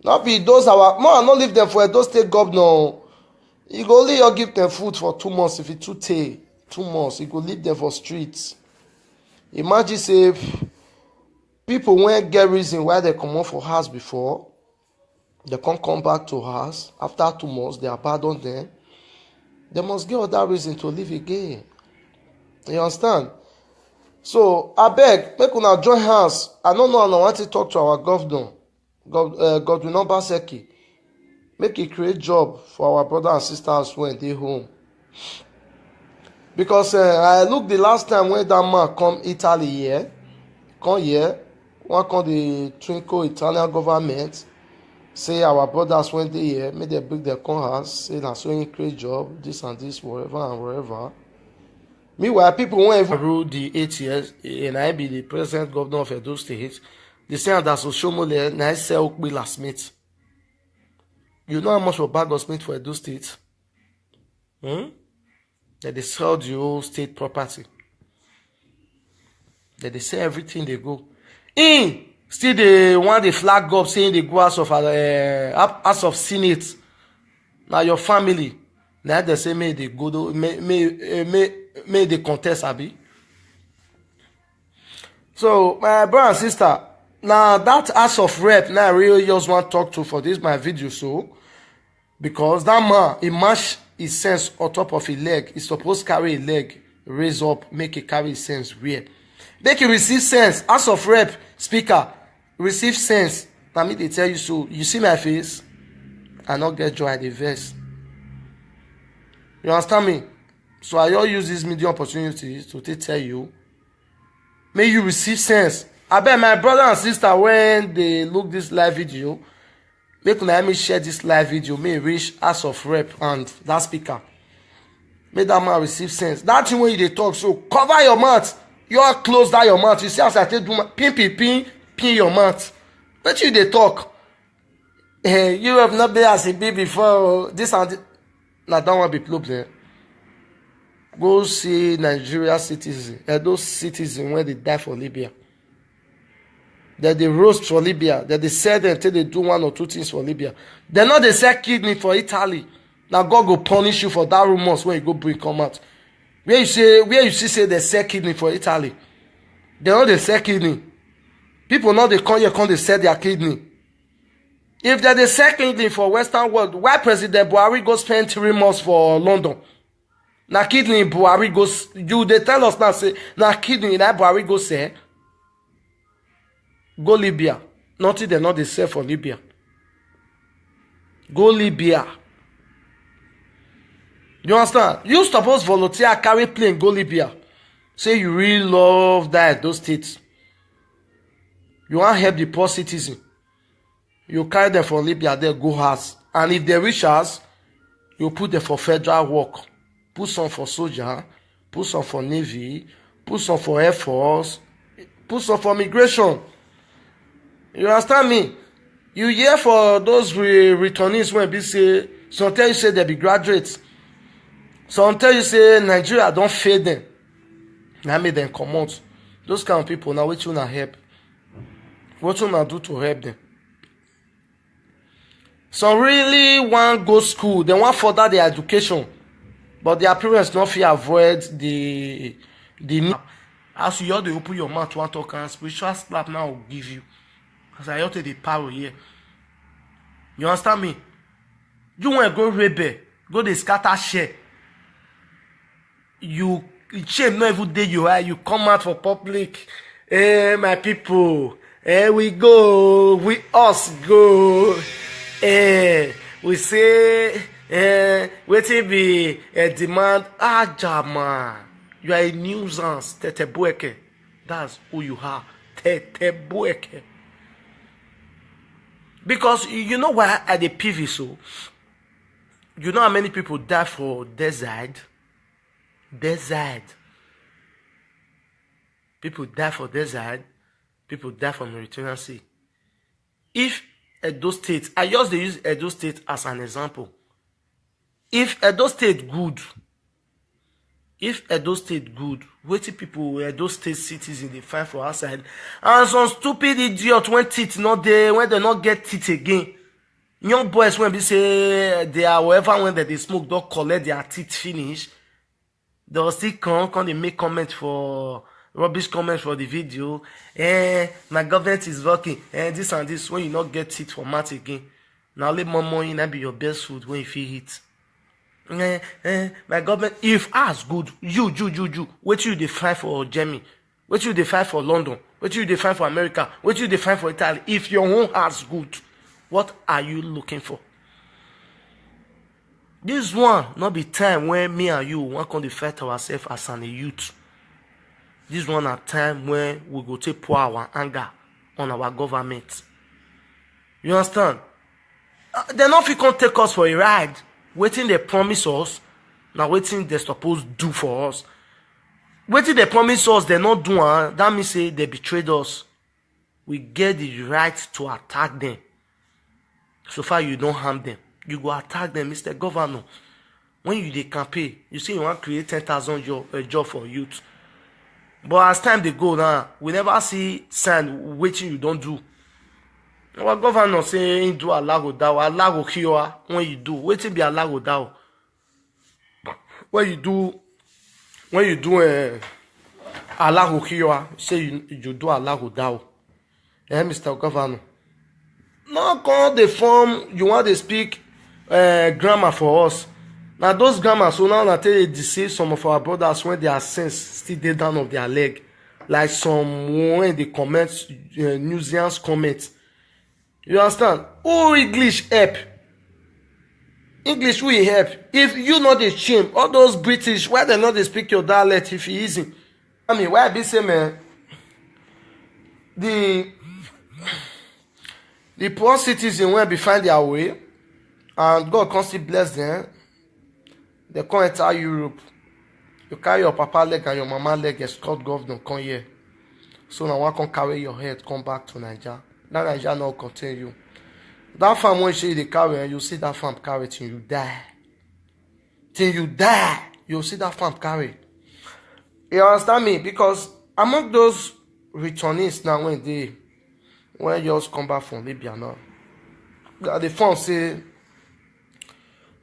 Speaker 1: Not be those our more not leave them for a those state governor. You go only you give them food for 2 months if it too take 2 months. You go leave them for streets. Imagine say people won't get reason why they come out for house before. They can't come back to house after 2 months. They abandon them. They must get other reason to live again. You understand? So I beg, make una join hands. I don't know. I want to talk to our governor, Godwin Obaseki. Make it create job for our brothers and sisters when they home. Because I look the last time when that man come Italy here, come here, one come the twinkle Italian government, say our brothers when they here, make they bring their come house, say na so create job, this and this, wherever and wherever. Meanwhile, people won't even rule the 8 years, and I be the present governor of Edo State. They say that Soshomole, na I sell Okbi Smith. You know how much for bag of Smith for Edo State? That they sell the whole state property. That they sell everything they go. Still they want the flag up saying they go House of Senate. Now your family. Now they say may they go may they contest abi. So my brother and sister, now that House of Rep now I really just want to talk to for this my video so because that man he mash his sense on top of his leg. He's supposed to carry a leg, raise up, make it carry his sense weird. Make it receive sense. House of Rep speaker receive sense. Now me they tell you so. You see my face? I not get joy at the verse. You understand me? So I all use this media opportunity to tell you. May you receive sense. I bet my brother and sister when they look this live video, make me share this live video. May reach House of Rep and that speaker. May that man receive sense. That thing when you they talk, so cover your mouth. You all close down your mouth. You see as I tell you, pin your mouth. But you they talk. You have not been as a baby before. This and this. Now that one be problem. Go see Nigeria citizens. Those citizens when they die for Libya. That they roast for Libya. That they sell them until they do 1 or 2 things for Libya. They not they sell kidney for Italy. Now God go punish you for that rumors when you go bring come out. Where you see they sell kidney for Italy. They know they sell kidney. People know they come here, they sell their kidney. If they sell kidney for Western world, why President Buhari go spend 3 months for London? Now kidney Buhari goes, they tell us now say, now kidney that Buhari go say, go Libya. Nothing they not they sell for Libya. Go Libya. You understand? You suppose volunteer carry plane go Libya. Say you really love those states. You want to help the poor citizen. You carry them from Libya, they go house. And if they reach us, you put them for federal work. Put some for soldier, put some for navy, put some for air force, put some for migration. You understand me? You hear for those returnees when they say, some tell you say they be graduates. Some tell you say Nigeria don't fail them. Now make them come out. Those kind of people, now what you want to help? What you want to do to help them? Some really want go school. They want further their education. But their parents don't feel avoid the need. As you ought to open your mouth to want to talk and spiritual slap now will give you. As I ought to the power here. You understand me? You want to go rebel. Go the scatter share. You shame not even day you are. You come out for public. Hey, my people. Hey, we go. We us go. Hey, we say, waiting be a demand. Jama. You are a nuisance. Teteboeke. That's who you are. Teteboeke. Because you know why at the PV so? You know how many people die for desert? Desert.
Speaker 3: People die for desert. People die for Mediterranean Sea. If Edo State, I just dey use Edo State as an example. If Edo State good, wetin people Edo State citizens dey find for outside, and some stupid idiot when teeth no dey, when they not get teeth again. Young boys when be say they are wherever when they smoke, don't collect their teeth finish. They'll still come they make comment for rubbish comments for the video. My government is working. This and this when you not get teeth for mouth again. Now let more money that be your best food when you feel it. My government, if as good, you, what you define for Germany, what you define for London, what you define for America, what you define for Italy, if your own as good, what are you looking for? This one not be time when me and you want to fight ourselves as an youth. This one a time when we go to pour our anger on our government. You understand? They not fit come take us for a ride. Waiting they promise us, now waiting they supposed do for us. Waiting they promise us, they not do. That means say they betrayed us. We get the right to attack them. So far you don't harm them. You go attack them, Mr. Governor. When you dey campaign, you say you want to create 10,000 job for youth. But as time they go now, we never see sign waiting you don't do. Our governor say he do Allah go down, Allah go kill you when you do. Waiting be Allah go down. When you do Allah go kill you, say you do Allah go down. Mr. Governor. Now call the form you want to speak grammar for us. Now those grammar so now I tell you deceive some of our brothers when their sense still dey down of their leg. Like some when they comment Newsians comment. You understand? Who English help? English will help. If you not the shame, all those British, why they not they speak your dialect if it isn't? I mean, why be say man? The poor citizens when be find their way, and God constantly bless them. They come enter Europe. You carry your papa leg and your mama leg, escort governor come here. So now one can carry your head, come back to Nigeria. That Nigeria not continue. That farm when you carry, you see that farm carry till you die. Till you die, you see that farm carry. You understand me? Because among those returnees now when you just come back from Libya now, the farm say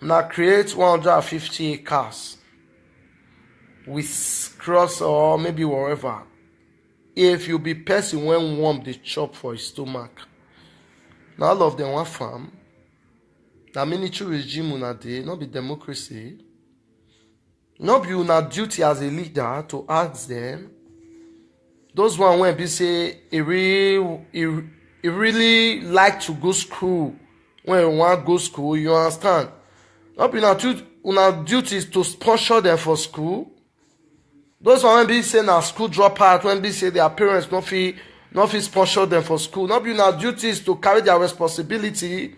Speaker 3: now create 150 acres with cross or maybe wherever. If you be person when warm the chop for his stomach. Now all of them want farm. Now military regime una dey, not be democracy. Not be una duty as a leader to ask them. Those one when be say he really like to go school. When you want go school, you understand? Not be una duty is to sponsor them for school. Those one when be say na school dropout, when be say their parents not fit sponsor them for school. Not be una duty is to carry their responsibility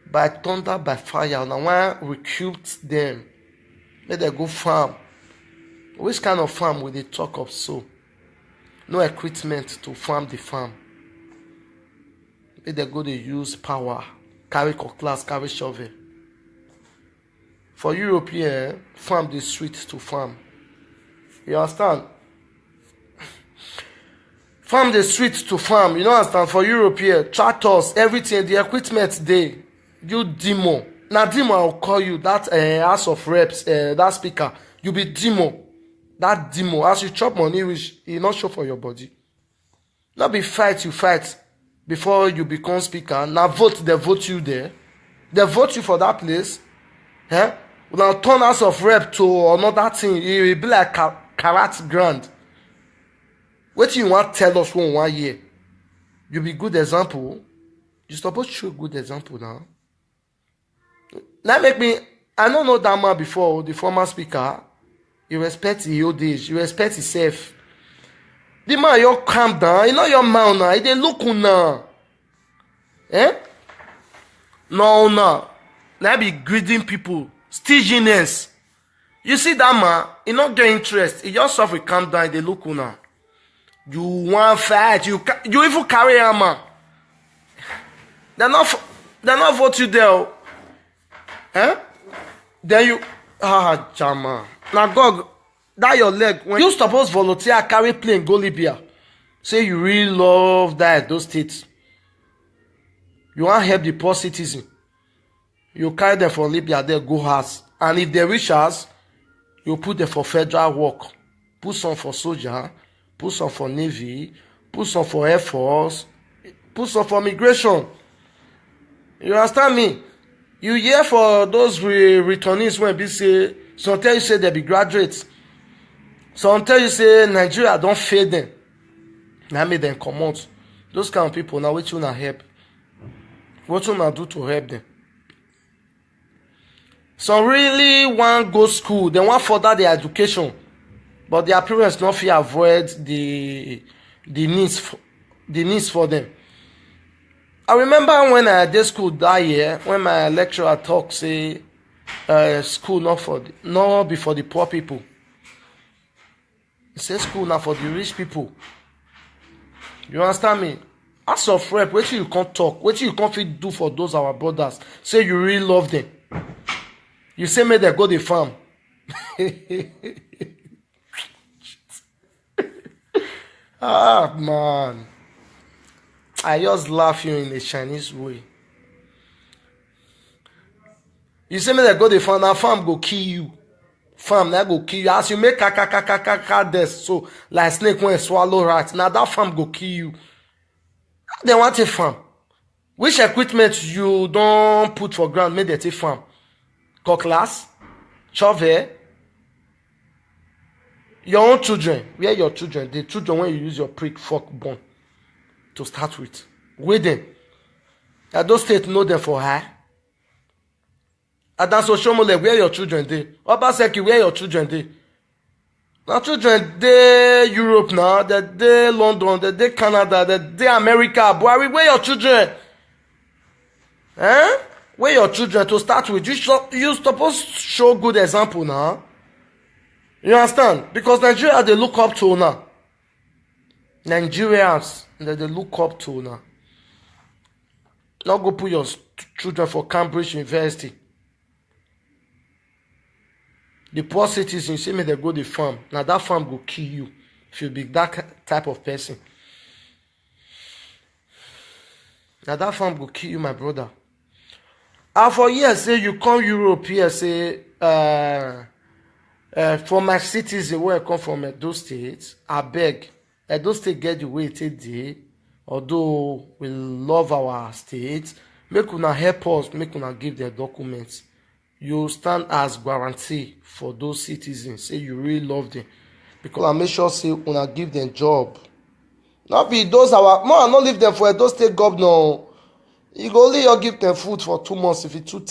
Speaker 3: by thunder, by fire. Now one recruit them. Let them go farm. Which kind of farm will they talk of so? No equipment to farm the farm. Let them go they use power. Carry cutlass, carry shovel. For European, farm the sweet to farm. You understand? Farm the sweet to farm. You know understand? For European, tractors, everything, the equipment they. You demo. Now demo I'll call you that House of Reps, that speaker. You be demo. That demo. As you chop money, which you not show for your body. Not be fight, you fight before you become speaker. Now vote, they vote you there. They vote you for that place. Now turn House of Rep to another thing. It will be like Karat Grand. What you want tell us 1 year? You be good example. You supposed to show good example now. Now make me, I don't know that man before, the former speaker. You respect his old age. You respect himself. The man, you calm down. You know your man now. He dey look now. No. Now be greeting people. Stinginess. You see that man, he not get interest. He just suffer, calm down, they look now. You want fight, you even carry a man. They're not vote you there. Eh? Then you Jama. Now God, that your leg. When you suppose volunteer carry plane go Libya. Say you really love that those states. You want help the poor citizen. You carry them from Libya, they go house. And if they reach us, you put them for federal work. Put some for soldier, put some for navy, put some for air force, put some for migration. You understand me? You hear for those returnees when they say, some tell you say they be graduates. Some tell you say Nigeria don't fail them. Now make them come out. Those kind of people, now what you wanna help? What you wanna do to help them? Some really want go school, they want further their education, but their parents not feel avoid the needs for them. I remember when I did school that year, when my lecturer talk say school not be for the poor people. He say school not for the rich people. You understand me? As of rep, what you can't talk, what you can't fit do for those our brothers. Say you really love them. You say make them go the farm. Ah man. I just laugh you in a Chinese way. You say make them go the farm, that farm go kill you. Farm that go kill you. As you make death, so like snake when swallow rat. Now that farm go kill you. They want a farm. Which equipment you don't put for ground make they take farm? Cutlass, shovel, your own children. Where your children? The children when you use your prick fork bone to start with. With them. And those states know them for high. And that's Oshomole, where your children dey. Obaseki, where your children dey. Now children dey Europe now, they dey London, they dey Canada, they dey America. Buhari, where your children? Eh? Where your children to start with? You supposed to show good example now. You understand? Because Nigeria they look up to now. Nigerians they look up to now. Now go put your children for Cambridge University. The poor citizens, you see me, they go the farm. Now that farm will kill you if you be that type of person. Now that farm will kill you, my brother. And for years, say you come Europe here, say for my citizen where I come from Edo State, I beg. Edo State get the way it is, although we love our state, make una help us, make una give their documents. You stand as guarantee for those citizens. Say you really love them. Because I make sure say una give them job. Not be those our more not leave them for Edo State governor. You go only you give them food for 2 months if it's 2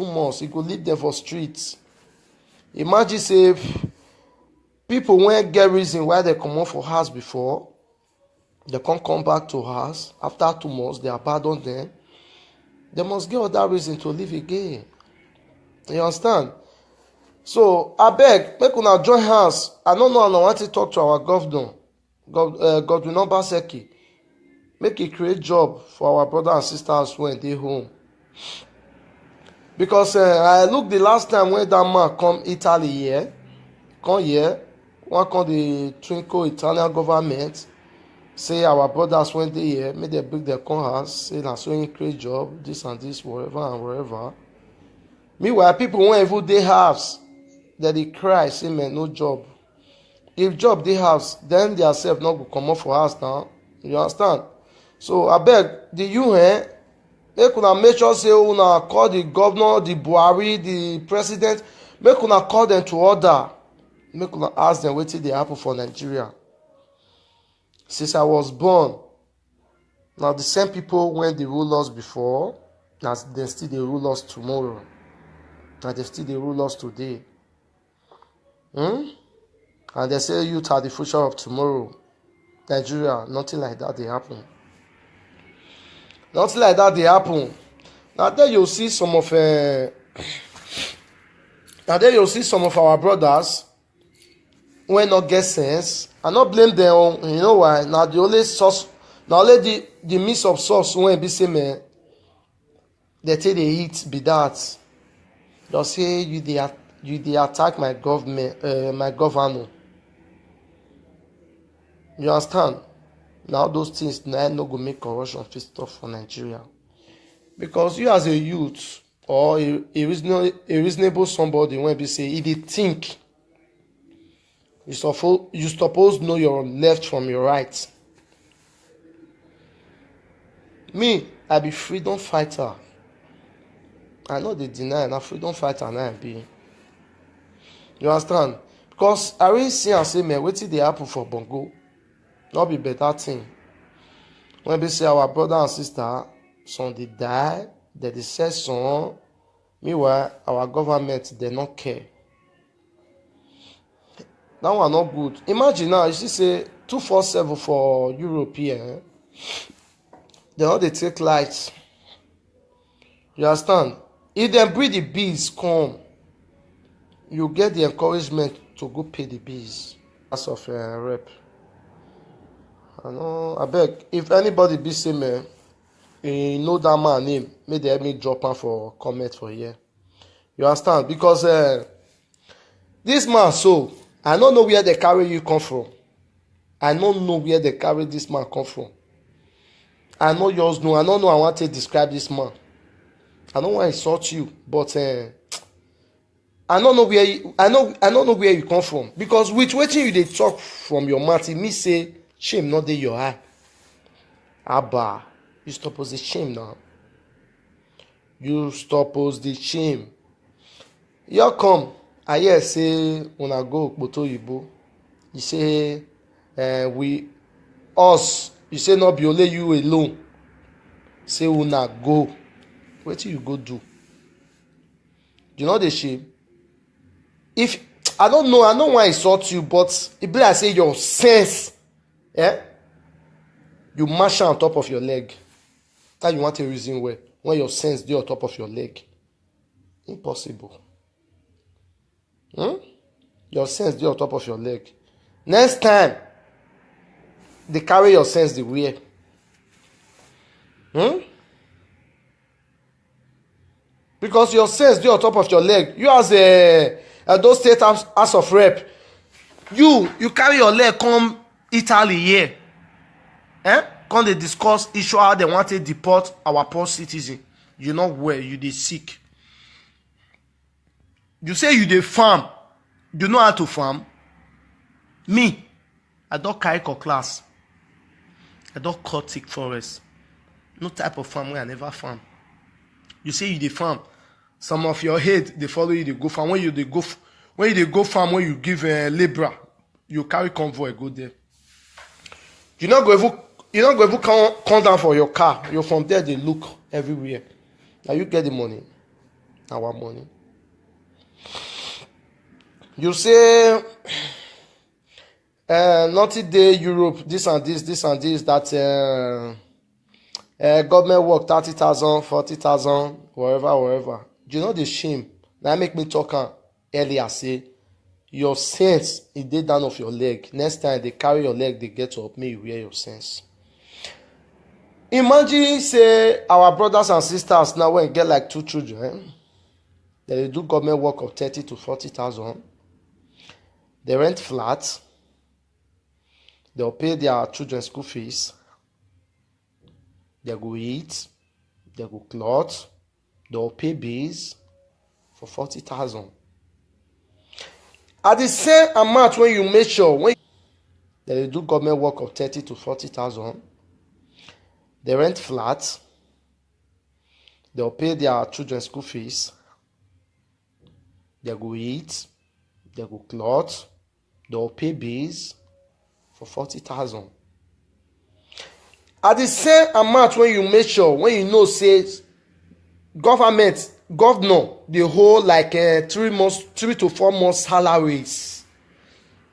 Speaker 3: months. You go leave them for streets. Imagine say people won't get reason why they come out for house before. They can't come back to house. After 2 months, they abandon them. They must get other reason to live again. You understand? So I beg, make una join hands. I don't know I want to talk to our governor, Godwin Obaseki. Make it create job for our brothers and sisters when they home. Because I look the last time when that man come Italy here, come here, one come the twinkle Italian government, say our brothers when they here, make they bring their come house, say na so in create job, this and this, wherever and wherever. Meanwhile, people won't even they house, that they cry, say man, no job. If job they house, then they self not go come up for house now. You understand? So I beg the UN, make una make sure say una call the governor, the Buhari, the president, make una call them to order. Make una ask them what they happen for Nigeria. Since I was born, now the same people when they rule us before, now they still they rule us tomorrow. Now they still they rule us today. And they say youth are the future of tomorrow. Nigeria, nothing like that they happen. Nothing like that they happen. Now there you see some of
Speaker 1: And then you see some of our brothers when not get sense. I not blame them. You know why? Now the only source, now only the mix of source when be say man, they take they eat be that. They say you they attack my government, my governor. You understand? Now those things now no go make corruption fit stop for Nigeria. Because you as a youth or a reasonable somebody when be say if they think you suppose know your left from your right. Me, I be freedom fighter. I know they deny na freedom fighter na I be. You understand? Because I really see and say man wetin dey happen for Bongo not be better thing. When we say our brother and sister, some they die, they say some. Meanwhile, our government they not care. That one not good. Imagine now, you see say 247 for European. They not they take lights. You understand? If they bring the bees come, you get the encouragement to go pay the bees. As of rep. I know, I beg, if anybody be say man, you know that man name, may they help me drop am for comment for here. You understand? Because this man so, I don't know where they carry you come from. I don't know where they carry this man come from. I know yours know. I don't know I want to describe this man. I don't want to insult you, but I don't know where you, I don't know where you come from. Because with wetin you dey talk from your mouth, it mean say shame not dey your eye. Abba, you suppose the shame now. You suppose the shame. You come, I hear say una go Okpoto Yibo. You say us. You say not be only you alone. Say una go. Wetin you go do? You know the shame. If I don't know why I insult you, but it be like say your sense. You mash on top of your leg. That you want a reason where when your sense dey on top of your leg. Impossible. Your sense dey on top of your leg. Next time, they carry your sense the way. Because your sense dey on top of your leg. You as those state house of rep, you carry your leg come Italy here. Come they discuss issue how they want to deport our poor citizen. You know where you dey sick. You say you dey farm. You know how to farm? Me, I don't carry cutlass. I don't cut thick forest. No type of farm where I never farm. You say you dey farm. Some of your head they follow you, they go farm. When you dey go farm, when you give a labor, you carry convoy go there. You not go even come down for your car. You from there they look everywhere. Now you get the money. Our money. You say nothing day Europe, this and this, that government work 30,000, 40,000, wherever. Do you know the shame? Now make me talk earlier say your sense is dey down of your leg. Next time they carry your leg, they get up, may you wear your sense. Imagine say our brothers and sisters now when get like 2 children, they do government work of 30 to 40,000. They rent flats. They'll pay their children's school fees. They go eat. They go clothe. They'll pay bills for 40,000. At the same amount when you make sure when they do government work of 30 to 40,000, they rent flats. They'll pay their children's school fees. They go eat. They go clothe. They'll pay bills for 40,000. At the same amount when you make sure when you know say governor they hold like 3 to 4 months salaries.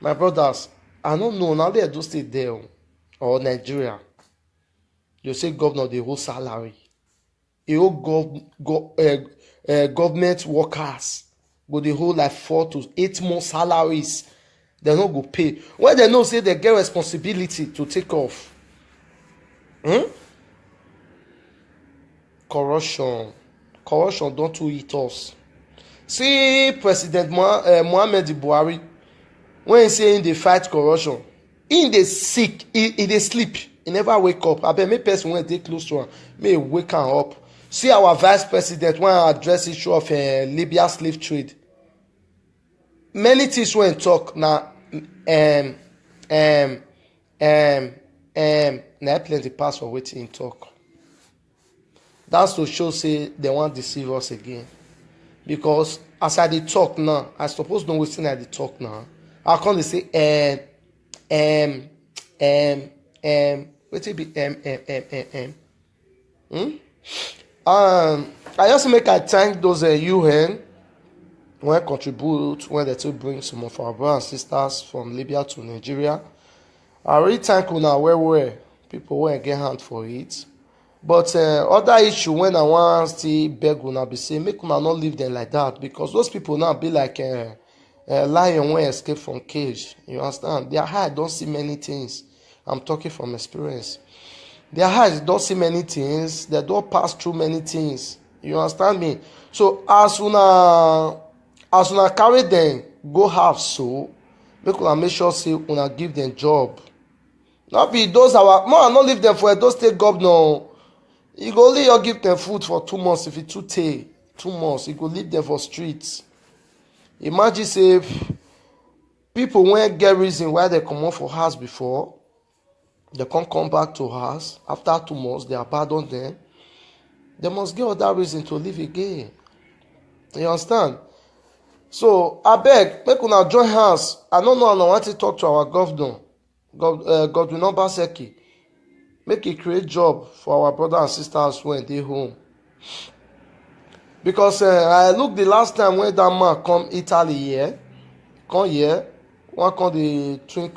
Speaker 1: My brothers, I don't know now they do stay there or Nigeria. You say governor they hold salary. They hold government workers. go dey hold like 4 to 8 months salaries. Dem no go pay when dem know say dem get responsibility to take off. Corruption don too hit us. See President Muhammad Buhari, when he say he dey fight corruption, he dey sick, he dey sleep, he never wake up. Abeg make person wey dey close to am make he wake am up. See our vice president when I address issue of Libya slave trade, many things wey he talk na na plenty pass for wetin he talk. That's to show say dem wan deceive us again. Because as I dey talk now, I suppose know wetin I dey talk now. I come dey say wetin be I just make I thank those UN when contribute when they to bring some of our brothers and sisters from Libya to Nigeria. I really thank una well people wey get hand for it. But other issue when I wan still beg una be say make una not leave them like that, because those people now be like lion wey escape from cage. You understand? Their eye don see many things. I'm talking from experience. Their eyes don see many things. They don pass through many things. You understand me? So as una carry them go house, so make una make sure say una give them job. Not be those our more not leave them for Edo State governor. You go only give them food for 2 months. If it too take 2 months, you go leave them for streets. Imagine say people won't get reason why they come out for house before, they can't come back to house after 2 months, they abandon them. They must get other reason to live again. You understand? So I beg, make una join hands. I don't know, I want to talk to our governor, Godwin Obaseki. Make it create job for our brothers and sisters when they home. Because I look the last time when that man come Italy here, come here, one come the drink